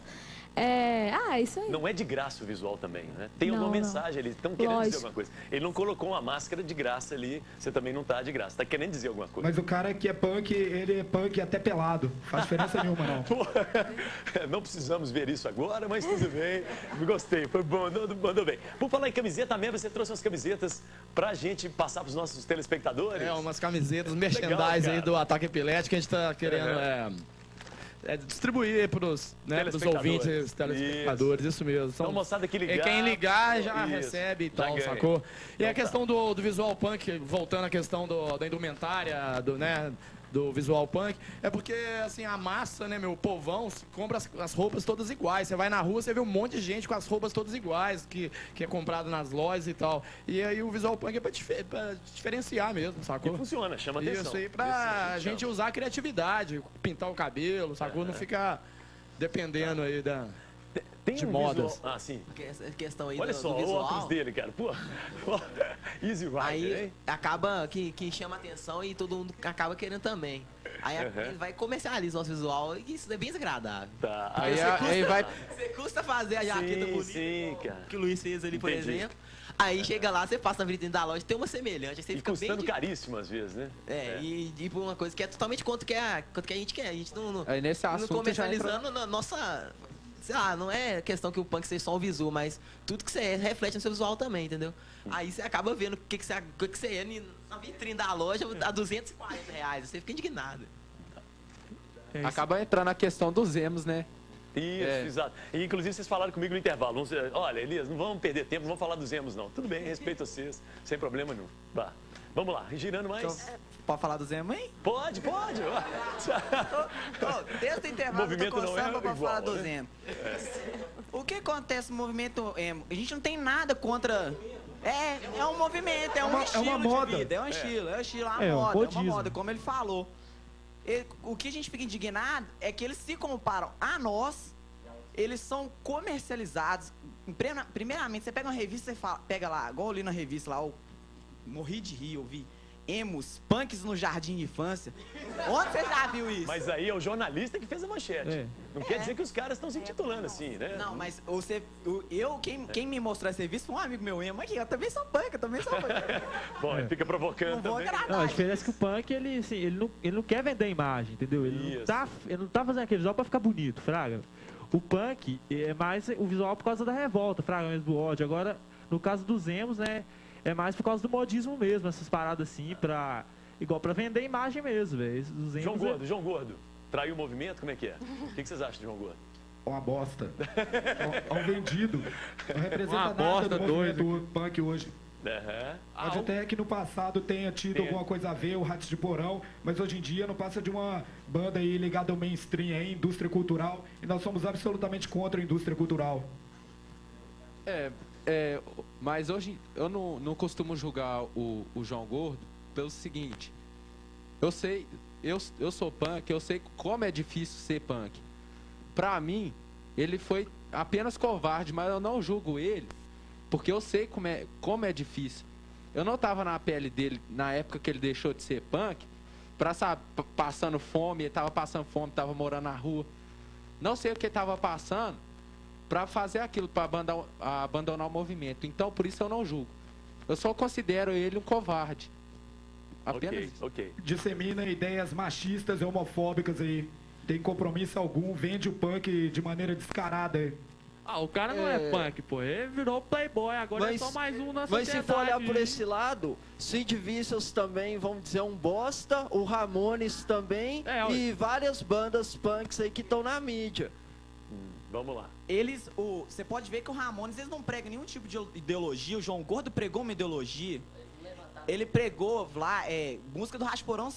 Isso aí. Não é de graça o visual também, né? Tem alguma mensagem ali, estão querendo dizer alguma coisa. Ele não colocou uma máscara de graça ali, você também não tá de graça, está querendo dizer alguma coisa. Mas o cara que é punk, ele é punk até pelado, faz diferença nenhuma não. Não precisamos ver isso agora, mas tudo bem, gostei, foi bom, mandou bem. Por falar em camiseta, mesmo você trouxe umas camisetas pra gente passar pros nossos telespectadores? Umas camisetas, merchandising aí do Ataque Epilético que a gente tá querendo... distribuir para os ouvintes, telespectadores, isso mesmo. Então, moçada que ligar. Quem ligar já recebe e tal, sacou? E então, a questão do visual punk, voltando à questão da indumentária, do visual punk, é porque, assim, a massa, né, o povão compra as roupas todas iguais. Você vai na rua, você vê um monte de gente com as roupas todas iguais, que é comprado nas lojas e tal. E aí o visual punk é pra diferenciar mesmo, sacou? E funciona, chama atenção. Isso aí pra gente usar a criatividade, pintar o cabelo, sacou? Não ficar dependendo aí de modas. Visual... sim. Essa questão aí Olha só, do visual. o óculos dele, cara. Pô, easy rider, aí hein? Acaba que chama atenção e todo mundo acaba querendo também. Aí ele vai comercializar o nosso visual e isso é bem desagradável. Tá. Você custa fazer a jaqueta bonita. Sim, cara. Que o Luiz fez ali, por exemplo. Aí chega lá, você passa na vitrine da loja, tem uma semelhante. Aí você fica custando caríssimo às vezes, né? E por uma coisa que é totalmente contra o que a gente quer. A gente não aí nesse assunto comercializando na nossa... Sei lá, não é questão que o punk seja só um visual, mas tudo que você reflete no seu visual também, entendeu? Aí você acaba vendo o que você é na vitrine da loja a R$240. Você fica indignado. Acaba entrando na questão dos emos, né? Isso, exato. E, inclusive, vocês falaram comigo no intervalo. Olha, Elias, não vamos perder tempo, não vamos falar dos emos, não. Tudo bem, respeito vocês, sem problema nenhum. Vá. Vamos lá, girando mais. Pode falar dos emos, hein? Pode. Desde o intervalo eu tô coçando pra falar dos emos. O que acontece no movimento emo? A gente não tem nada contra... É um movimento, é um estilo de vida. É um estilo, é uma moda, como ele falou. O que a gente fica indignado é que eles se comparam a nós, eles são comercializados. Primeiramente, você pega uma revista e pega lá, igual eu li na revista lá, morri de rir, eu vi emos, punks no jardim de infância. Onde você já viu isso? Mas aí é o jornalista que fez a manchete. Não quer dizer que os caras estão se intitulando assim, né? Não, mas quem me mostrou essa revista foi um amigo meu emo aqui. Eu também sou punk, Bom, ele fica provocando também. Não, a diferença é que o punk, ele não quer vender a imagem, entendeu? Ele não tá fazendo aquele visual pra ficar bonito, fraga. O punk é mais o visual por causa da revolta, fraga, mesmo do ódio. Agora, no caso dos emos, né? É mais por causa do modismo mesmo, essas paradas assim, igual pra vender imagem mesmo, velho. João Gordo, traiu o movimento? Como é que é? O que vocês acham de João Gordo? Uma bosta. É um vendido. Não representa nada do movimento punk hoje. Pode até que no passado tenha tido alguma coisa a ver, o Ratos de Porão, mas hoje em dia não passa de uma banda aí ligada ao mainstream, aí, indústria cultural, e nós somos absolutamente contra a indústria cultural. Mas hoje eu não costumo julgar o João Gordo pelo seguinte. Eu sou punk, eu sei como é difícil ser punk. Pra mim, ele foi apenas covarde, mas eu não julgo ele, porque eu sei como é difícil. Eu não tava na pele dele na época que ele deixou de ser punk, passando fome, ele tava passando fome, tava morando na rua. Não sei o que ele tava passando para fazer aquilo, para abandonar o movimento. Então, por isso eu não julgo. Eu só considero ele um covarde. Apenas ok. Dissemina ideias machistas e homofóbicas aí. Tem compromisso algum, vende o punk de maneira descarada aí. O cara não é punk, pô. Ele virou playboy, agora é só mais um na sociedade. Mas se for olhar por esse lado, Sid Vicious também, vamos dizer, um bosta. O Ramones também. E várias bandas punks aí que estão na mídia. Vamos lá. Você pode ver que o Ramones, eles não pregam nenhum tipo de ideologia. O João Gordo pregou uma ideologia. Ele pregou lá, música do Rasporão,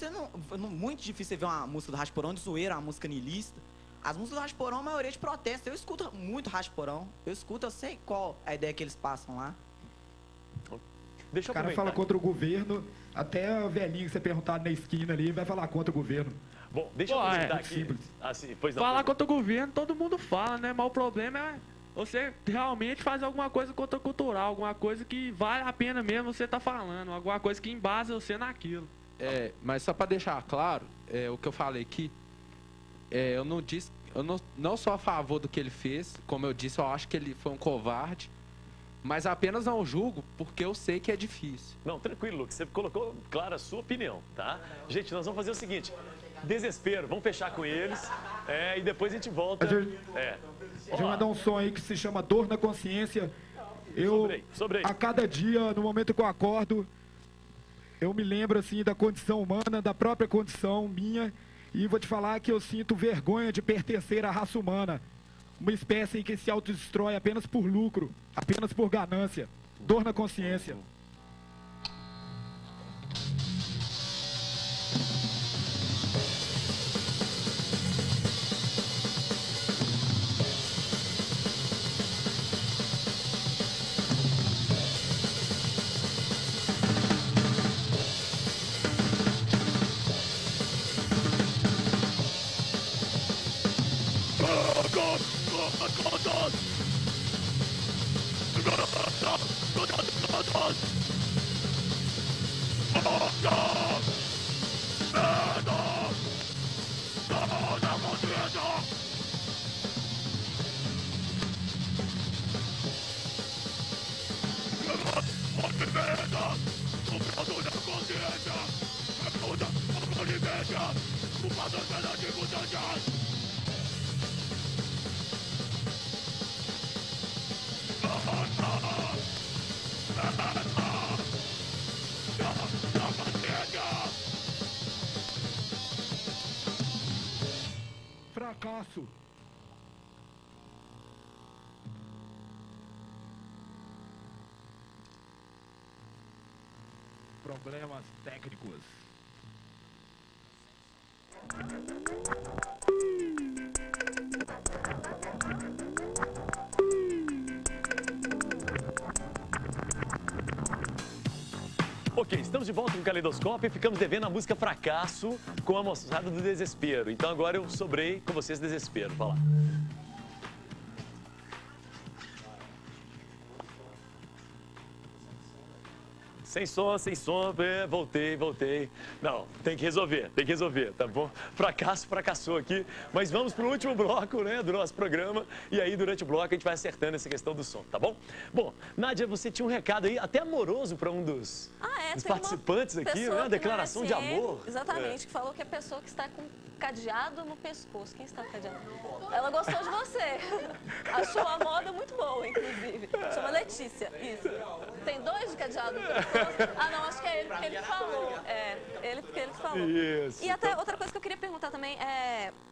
muito difícil você ver uma música do Rasporão de zoeira, uma música niilista. As músicas do Rasporão, a maioria de protesto. Eu escuto muito Rasporão. Eu sei qual a ideia que eles passam lá. Deixa eu O cara aproveitar. fala contra o governo, até o velhinho que você perguntar na esquina ali vai falar contra o governo. Bom, deixa eu aproveitar aqui. Assim, pois não, Falar contra o governo, todo mundo fala, né? Mas o problema é você realmente fazer alguma coisa contracultural, alguma coisa que vale a pena mesmo você tá falando, alguma coisa que embase você naquilo. Mas só para deixar claro, o que eu falei aqui, eu não disse, eu não sou a favor do que ele fez, como eu disse, eu acho que ele foi um covarde, mas apenas não julgo porque eu sei que é difícil. Não, tranquilo, Lucas, você colocou clara a sua opinião, tá? Gente, nós vamos fazer o seguinte, desespero, vamos fechar com eles, e depois a gente volta. Já vai mandar um som aí que se chama Dor na Consciência. Sobrei. A cada dia, no momento que eu acordo, eu me lembro assim da condição humana, da própria condição minha, e vou te falar que eu sinto vergonha de pertencer à raça humana, uma espécie que se autodestrói apenas por lucro, apenas por ganância. Dor na consciência. Fracasso. Problemas técnicos. Ok, estamos de volta com o Caleidoscópio e ficamos devendo a música Fracasso com a moçada do Desespero. Então agora eu sobrei com vocês Desespero. Vai lá. Sem som, voltei. Não, tem que resolver, tá bom? Fracassou aqui, mas vamos pro último bloco, né, do nosso programa, e aí durante o bloco a gente vai acertando essa questão do som, tá bom? Bom, Nádia, você tinha um recado aí, até amoroso para um dos participantes aqui, né, uma declaração de amor. Exatamente, que falou que é a pessoa que está com cadeado no pescoço. Quem está cadeado? Ela gostou de você. Achou a moda muito boa, inclusive. Chama Letícia, isso. Tem 2 de cadeado no pescoço. Ah, não, acho que é ele porque ele falou. Ele porque ele falou. Isso. E até outra coisa que eu queria perguntar também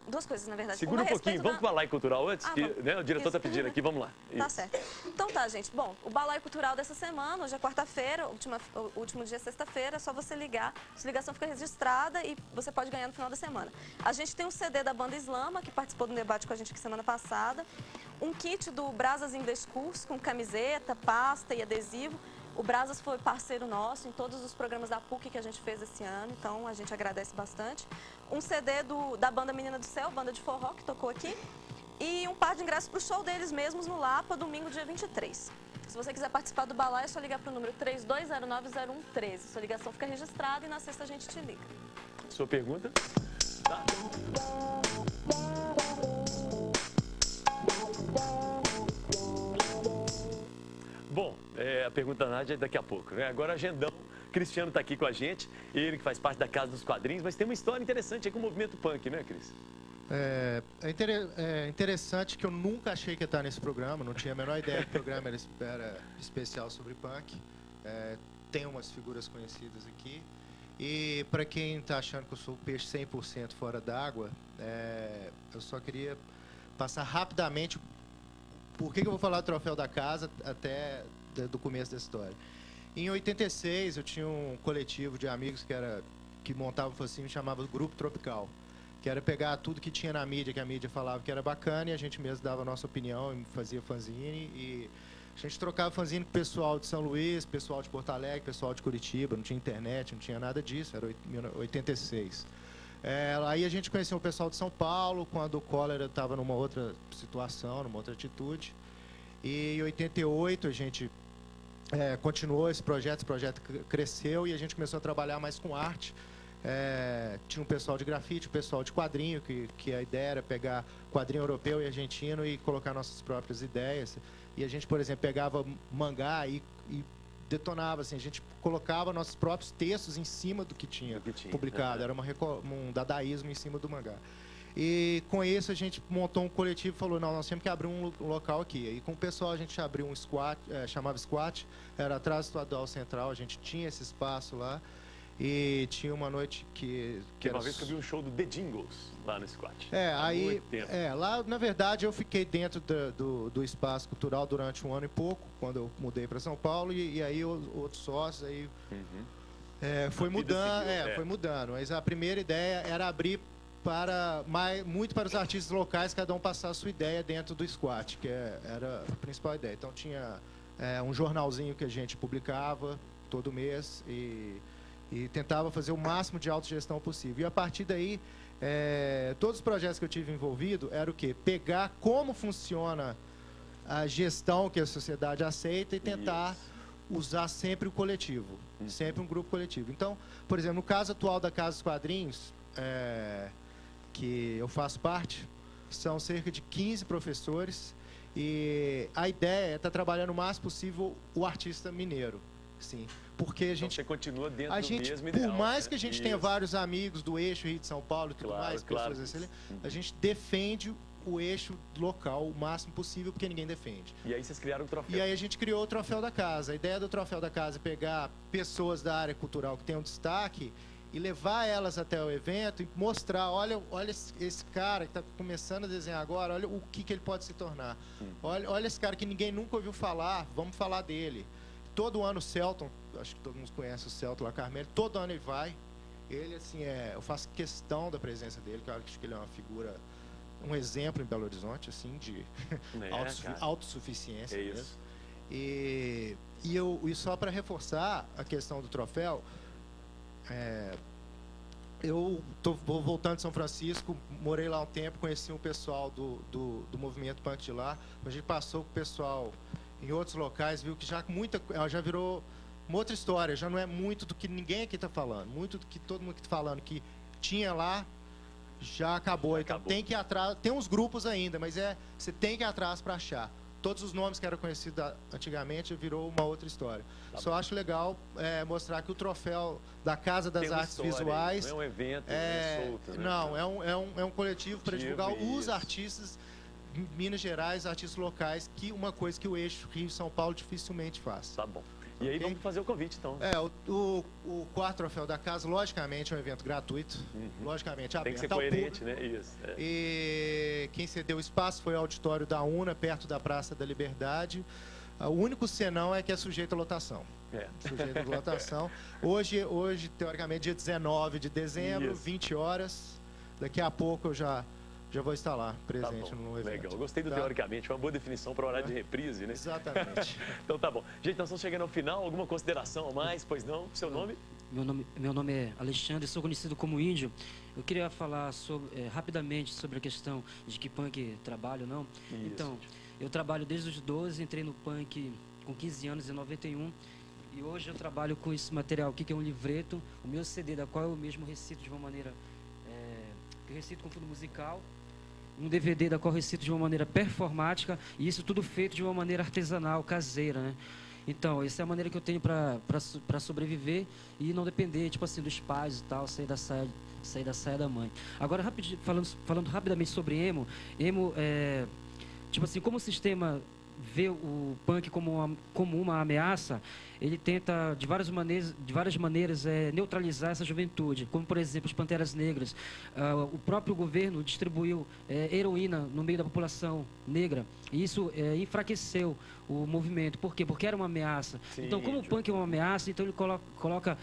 2 coisas, na verdade. Segura um pouquinho, vamos pro Balaio Cultural antes, que né, o diretor está pedindo aqui, vamos lá. Tá certo. Então tá, gente. Bom, o Balaio Cultural dessa semana, hoje é quarta-feira, o último dia é sexta-feira, é só você ligar. Sua ligação fica registrada e você pode ganhar no final da semana. A gente tem um CD da banda Islama, que participou do debate com a gente aqui semana passada, um kit do Brasas Indescurs, com camiseta, pasta e adesivo. O Brasas foi parceiro nosso em todos os programas da PUC que a gente fez esse ano, então a gente agradece bastante. Um CD da banda Menina do Céu, banda de forró, que tocou aqui. E um par de ingressos para o show deles mesmos no Lapa, domingo, dia 23. Se você quiser participar do balaio, é só ligar para o número 32090113. Sua ligação fica registrada e na sexta a gente te liga. Sua pergunta? Tá. Bom, a pergunta da Nádia é daqui a pouco, né? Agora agendão. Cristiano está aqui com a gente, ele que faz parte da Casa dos Quadrinhos, mas tem uma história interessante aí com o movimento punk, né, Cris? É interessante que eu nunca achei que ia estar nesse programa, não tinha a menor ideia que o programa era especial sobre punk. Tem umas figuras conhecidas aqui. E para quem está achando que eu sou peixe 100% fora d'água, eu só queria passar rapidamente por que eu vou falar do Troféu da Casa até do começo da história. Em 86, eu tinha um coletivo de amigos que montava um chamava Grupo Tropical, que era pegar tudo que tinha na mídia, que a mídia falava que era bacana, e a gente mesmo dava a nossa opinião, fazia fanzine e A gente trocava fanzine com o pessoal de São Luís, pessoal de Porto Alegre, pessoal de Curitiba, não tinha internet, não tinha nada disso, era 86. Aí a gente conheceu o pessoal de São Paulo, quando o cólera estava numa outra situação, numa outra atitude. E em 88 a gente continuou esse projeto cresceu e a gente começou a trabalhar mais com arte. Tinha um pessoal de grafite, um pessoal de quadrinho, que a ideia era pegar quadrinho europeu e argentino e colocar nossas próprias ideias. E a gente, por exemplo, pegava mangá e detonava, assim, a gente colocava nossos próprios textos em cima do que tinha publicado. Era um dadaísmo em cima do mangá. E com isso a gente montou um coletivo e falou, não, nós temos que abrir um local aqui. E com o pessoal a gente abriu um squat, chamava Squat, era atrás do Estadual Central, a gente tinha esse espaço lá. E tinha uma noite que uma vez que eu vi um show do The Jingles lá no Squat. Lá, na verdade, eu fiquei dentro do espaço cultural durante 1 ano e pouco, quando eu mudei para São Paulo, e aí outros sócios, aí foi mudando. Mas a primeira ideia era abrir muito para os artistas locais, cada um passar a sua ideia dentro do Squat, que era a principal ideia. Então tinha um jornalzinho que a gente publicava todo mês e tentava fazer o máximo de autogestão possível. E a partir daí, todos os projetos que eu tive envolvido era o quê? Pegar como funciona a gestão que a sociedade aceita e tentar usar sempre o coletivo, sempre um grupo coletivo. Então, por exemplo, no caso atual da Casa dos Quadrinhos, que eu faço parte, são cerca de 15 professores e a ideia é estar trabalhando o máximo possível o artista mineiro. Sim, porque a gente... Então, você continua dentro do mesmo ideal. Por mais que a gente tenha vários amigos do eixo Rio de São Paulo e tudo mais, pessoas excelentes, a gente defende o eixo local o máximo possível, porque ninguém defende. E aí vocês criaram o troféu. E aí a gente criou o Troféu da Casa. A ideia do Troféu da Casa é pegar pessoas da área cultural que tenham destaque e levar elas até o evento e mostrar, olha esse cara que está começando a desenhar agora, olha o que ele pode se tornar. Olha esse cara que ninguém nunca ouviu falar, vamos falar dele. Todo ano o Celton, acho que todo mundo conhece o Celton lá, Carmelo, todo ano ele vai. Ele, assim, eu faço questão da presença dele, que eu acho que ele é uma figura, um exemplo em Belo Horizonte, assim, de autossuficiência mesmo. E só para reforçar a questão do troféu, eu vou voltando de São Francisco, morei lá um tempo, conheci um pessoal do movimento punk de lá, a gente passou com o pessoal em outros locais, viu que já virou uma outra história, já não é muito do que ninguém aqui está falando, muito do que todo mundo está falando, que tinha lá, já acabou. Então tem que ir atrás, tem uns grupos ainda, mas você tem que ir atrás para achar. Todos os nomes que eram conhecidos antigamente virou uma outra história. Só acho legal mostrar que o troféu da Casa das Artes Visuais... Não é um evento solto, né? Não, é um coletivo para divulgar os artistas Minas Gerais, artistas locais, que uma coisa que o eixo Rio-São Paulo dificilmente faz. Tá bom. E aí vamos fazer o convite, então. O quarto Troféu da Casa, logicamente, é um evento gratuito, logicamente aberto. Tem que ser coerente, né? Isso. E quem cedeu o espaço foi o auditório da UNA, perto da Praça da Liberdade. O único senão é que é sujeito à lotação. Sujeito à lotação. Hoje, teoricamente, dia 19 de dezembro, 20 horas. Daqui a pouco eu já vou estar lá, presente no evento. Legal, gostei do teoricamente, uma boa definição para o horário de reprise, né? Exatamente. Então tá bom. Gente, nós estamos chegando ao final, alguma consideração a mais? Pois não? Seu nome? Meu nome é Alexandre, sou conhecido como Índio. Eu queria falar rapidamente sobre a questão de que punk trabalho, não? Isso. Então, eu trabalho desde os 12, entrei no punk com 15 anos, em 91. E hoje eu trabalho com esse material aqui, que é um livreto, o meu CD, da qual eu mesmo recito de uma maneira... eu recito com fundo musical. Um DVD da qual eu recito de uma maneira performática, e isso tudo feito de uma maneira artesanal, caseira, né? Então, essa é a maneira que eu tenho para sobreviver e não depender, tipo assim, dos pais e tal, sair da saia da mãe. Agora, falando rapidamente sobre emo é, tipo assim, como o sistema vê o punk como uma ameaça, ele tenta de várias maneiras neutralizar essa juventude, como por exemplo as Panteras Negras. O próprio governo distribuiu heroína no meio da população negra, e isso enfraqueceu o movimento. Por quê? Porque era uma ameaça. Sim, então, como o punk é uma ameaça, então ele coloca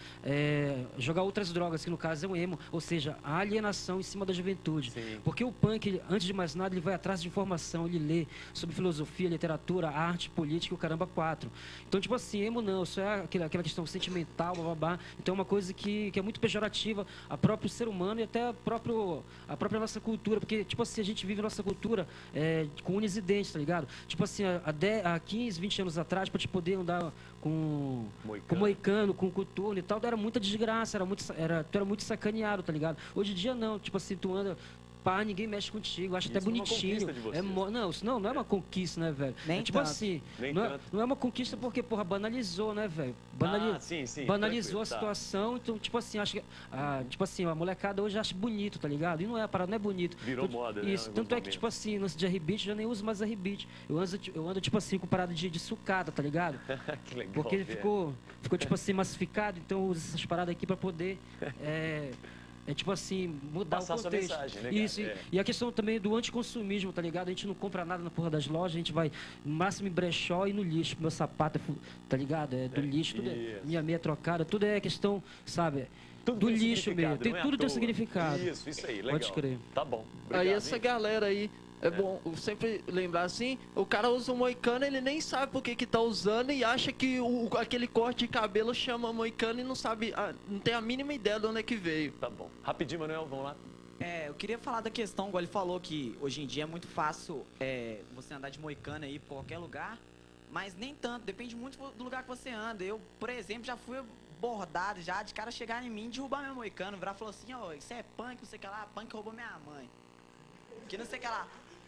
jogar outras drogas, que no caso é o emo, ou seja, a alienação em cima da juventude. Sim. Porque o punk, antes de mais nada, ele vai atrás de informação, ele lê sobre filosofia, literatura, literatura, arte, política, o caramba 4. Então, tipo assim, emo não, isso é aquela questão sentimental, bababá. Então é uma coisa que é muito pejorativa a próprio ser humano e até a própria nossa cultura, porque, tipo assim, a gente vive a nossa cultura com unhas e dentes, tá ligado? Tipo assim, há 15, 20 anos atrás, pra te poder andar com moicano, com coturno e tal, era muita desgraça, tu era muito sacaneado, tá ligado? Hoje em dia não, tipo assim, tu anda, pá, ninguém mexe contigo, acha até bonitinho. Não, isso não é uma conquista, né, velho? Nem tipo tanto. assim, Nem não é uma conquista porque, porra, banalizou, né, velho? Sim, Banalizou a tranquilo, situação, então, tipo assim, acho que tipo assim, a molecada hoje acha bonito, tá ligado? E não é, a parada não é bonito. Virou moda, né? Isso, tanto é que, tipo assim, lance de R-Beat, eu já nem uso mais R-Beat. Eu ando, tipo assim, com parada de sucata, tá ligado? Que legal. Porque ele ficou, tipo assim, massificado, então eu uso essas paradas aqui pra poder, tipo assim, mudar Passar o contexto. sua mensagem, né, isso, cara? e a questão também do anticonsumismo, tá ligado? A gente não compra nada na porra das lojas, a gente vai no máximo em brechó e no lixo. Meu sapato, tá ligado? É do lixo, tudo minha meia trocada, tudo é questão, sabe? Tudo do tem lixo mesmo. significado, não é Tudo à tem um toa. significado. Isso aí, legal. Pode crer. Tá bom. Obrigado, Aí essa hein? galera aí, é bom sempre lembrar assim, o cara usa um moicano, ele nem sabe por que tá usando e acha que aquele corte de cabelo chama moicano e não sabe, não tem a mínima ideia de onde é que veio. Tá bom. Rapidinho, Manuel, vamos lá. Eu queria falar da questão, igual ele falou, que hoje em dia é muito fácil você andar de moicano aí por qualquer lugar, mas nem tanto, depende muito do lugar que você anda. Eu, por exemplo, já fui bordado já de cara chegar em mim, derrubar meu moicano, virar e falar assim, ó, isso é punk, não sei o que lá, punk roubou minha mãe. Que não sei o que lá.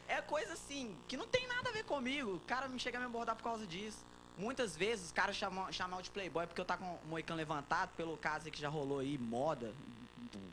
É coisa assim, que não tem nada a ver comigo. O cara me chega a me abordar por causa disso. Muitas vezes os caras chamam de playboy porque eu tá com o moicano levantado, pelo caso aí que já rolou aí, moda.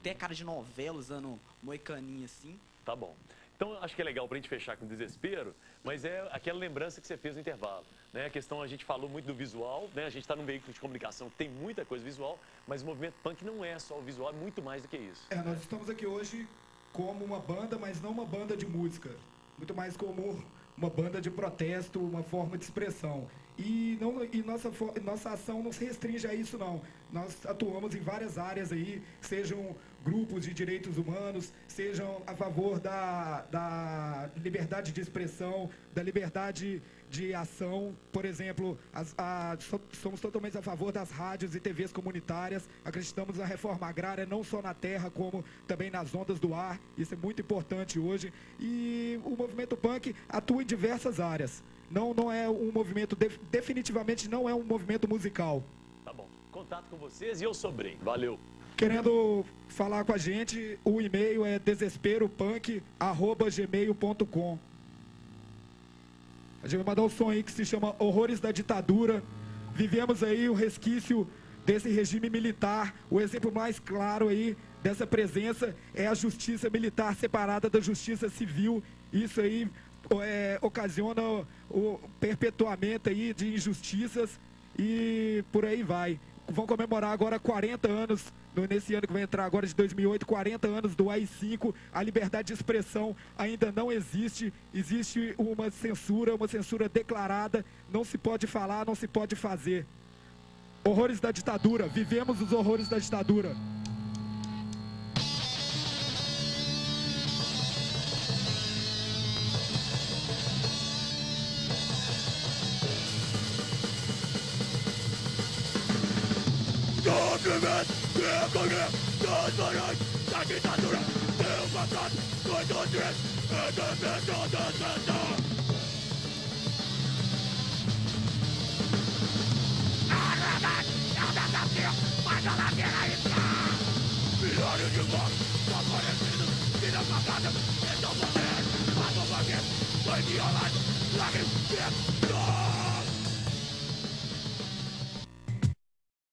Até cara de novela usando moicaninho assim. Tá bom. Então, acho que é legal pra gente fechar com desespero, mas é aquela lembrança que você fez no intervalo, né? A questão, a gente falou muito do visual, né? A gente tá num veículo de comunicação que tem muita coisa visual, mas o movimento punk não é só o visual, é muito mais do que isso. Nós estamos aqui hoje como uma banda, mas não uma banda de música. Muito mais como uma banda de protesto, uma forma de expressão. E nossa ação não se restringe a isso, não. Nós atuamos em várias áreas aí, sejam grupos de direitos humanos, sejam a favor da liberdade de expressão, da liberdade de ação. Por exemplo, somos totalmente a favor das rádios e TVs comunitárias. Acreditamos na reforma agrária, não só na terra, como também nas ondas do ar. Isso é muito importante hoje. E o movimento punk atua em diversas áreas. Não é um movimento, definitivamente não é um movimento musical. Tá bom. Contato com vocês e eu sobrei. Valeu. Querendo falar com a gente, o e-mail é desesperopunk@gmail.com. A gente vai mandar um som aí que se chama Horrores da Ditadura. Vivemos aí o resquício desse regime militar. O exemplo mais claro aí dessa presença é a justiça militar separada da justiça civil. Isso aí ocasiona o perpetuamento aí de injustiças e por aí vai. Vão comemorar agora 40 anos, nesse ano que vai entrar agora de 2008, 40 anos do AI-5. A liberdade de expressão ainda não existe. Existe uma censura declarada. Não se pode falar, não se pode fazer. Horrores da ditadura. Vivemos os horrores da ditadura. Sofrimento, vergonha, das manhãs, da ditadura, teu passado, muito triste, e defesa da sessão. Arrogante, é o desafio, mas a ladeira está. Milhares de mortos, desaparecidos, vidas matadas, então vocês, mas o banquete, foi violado, lágrimas,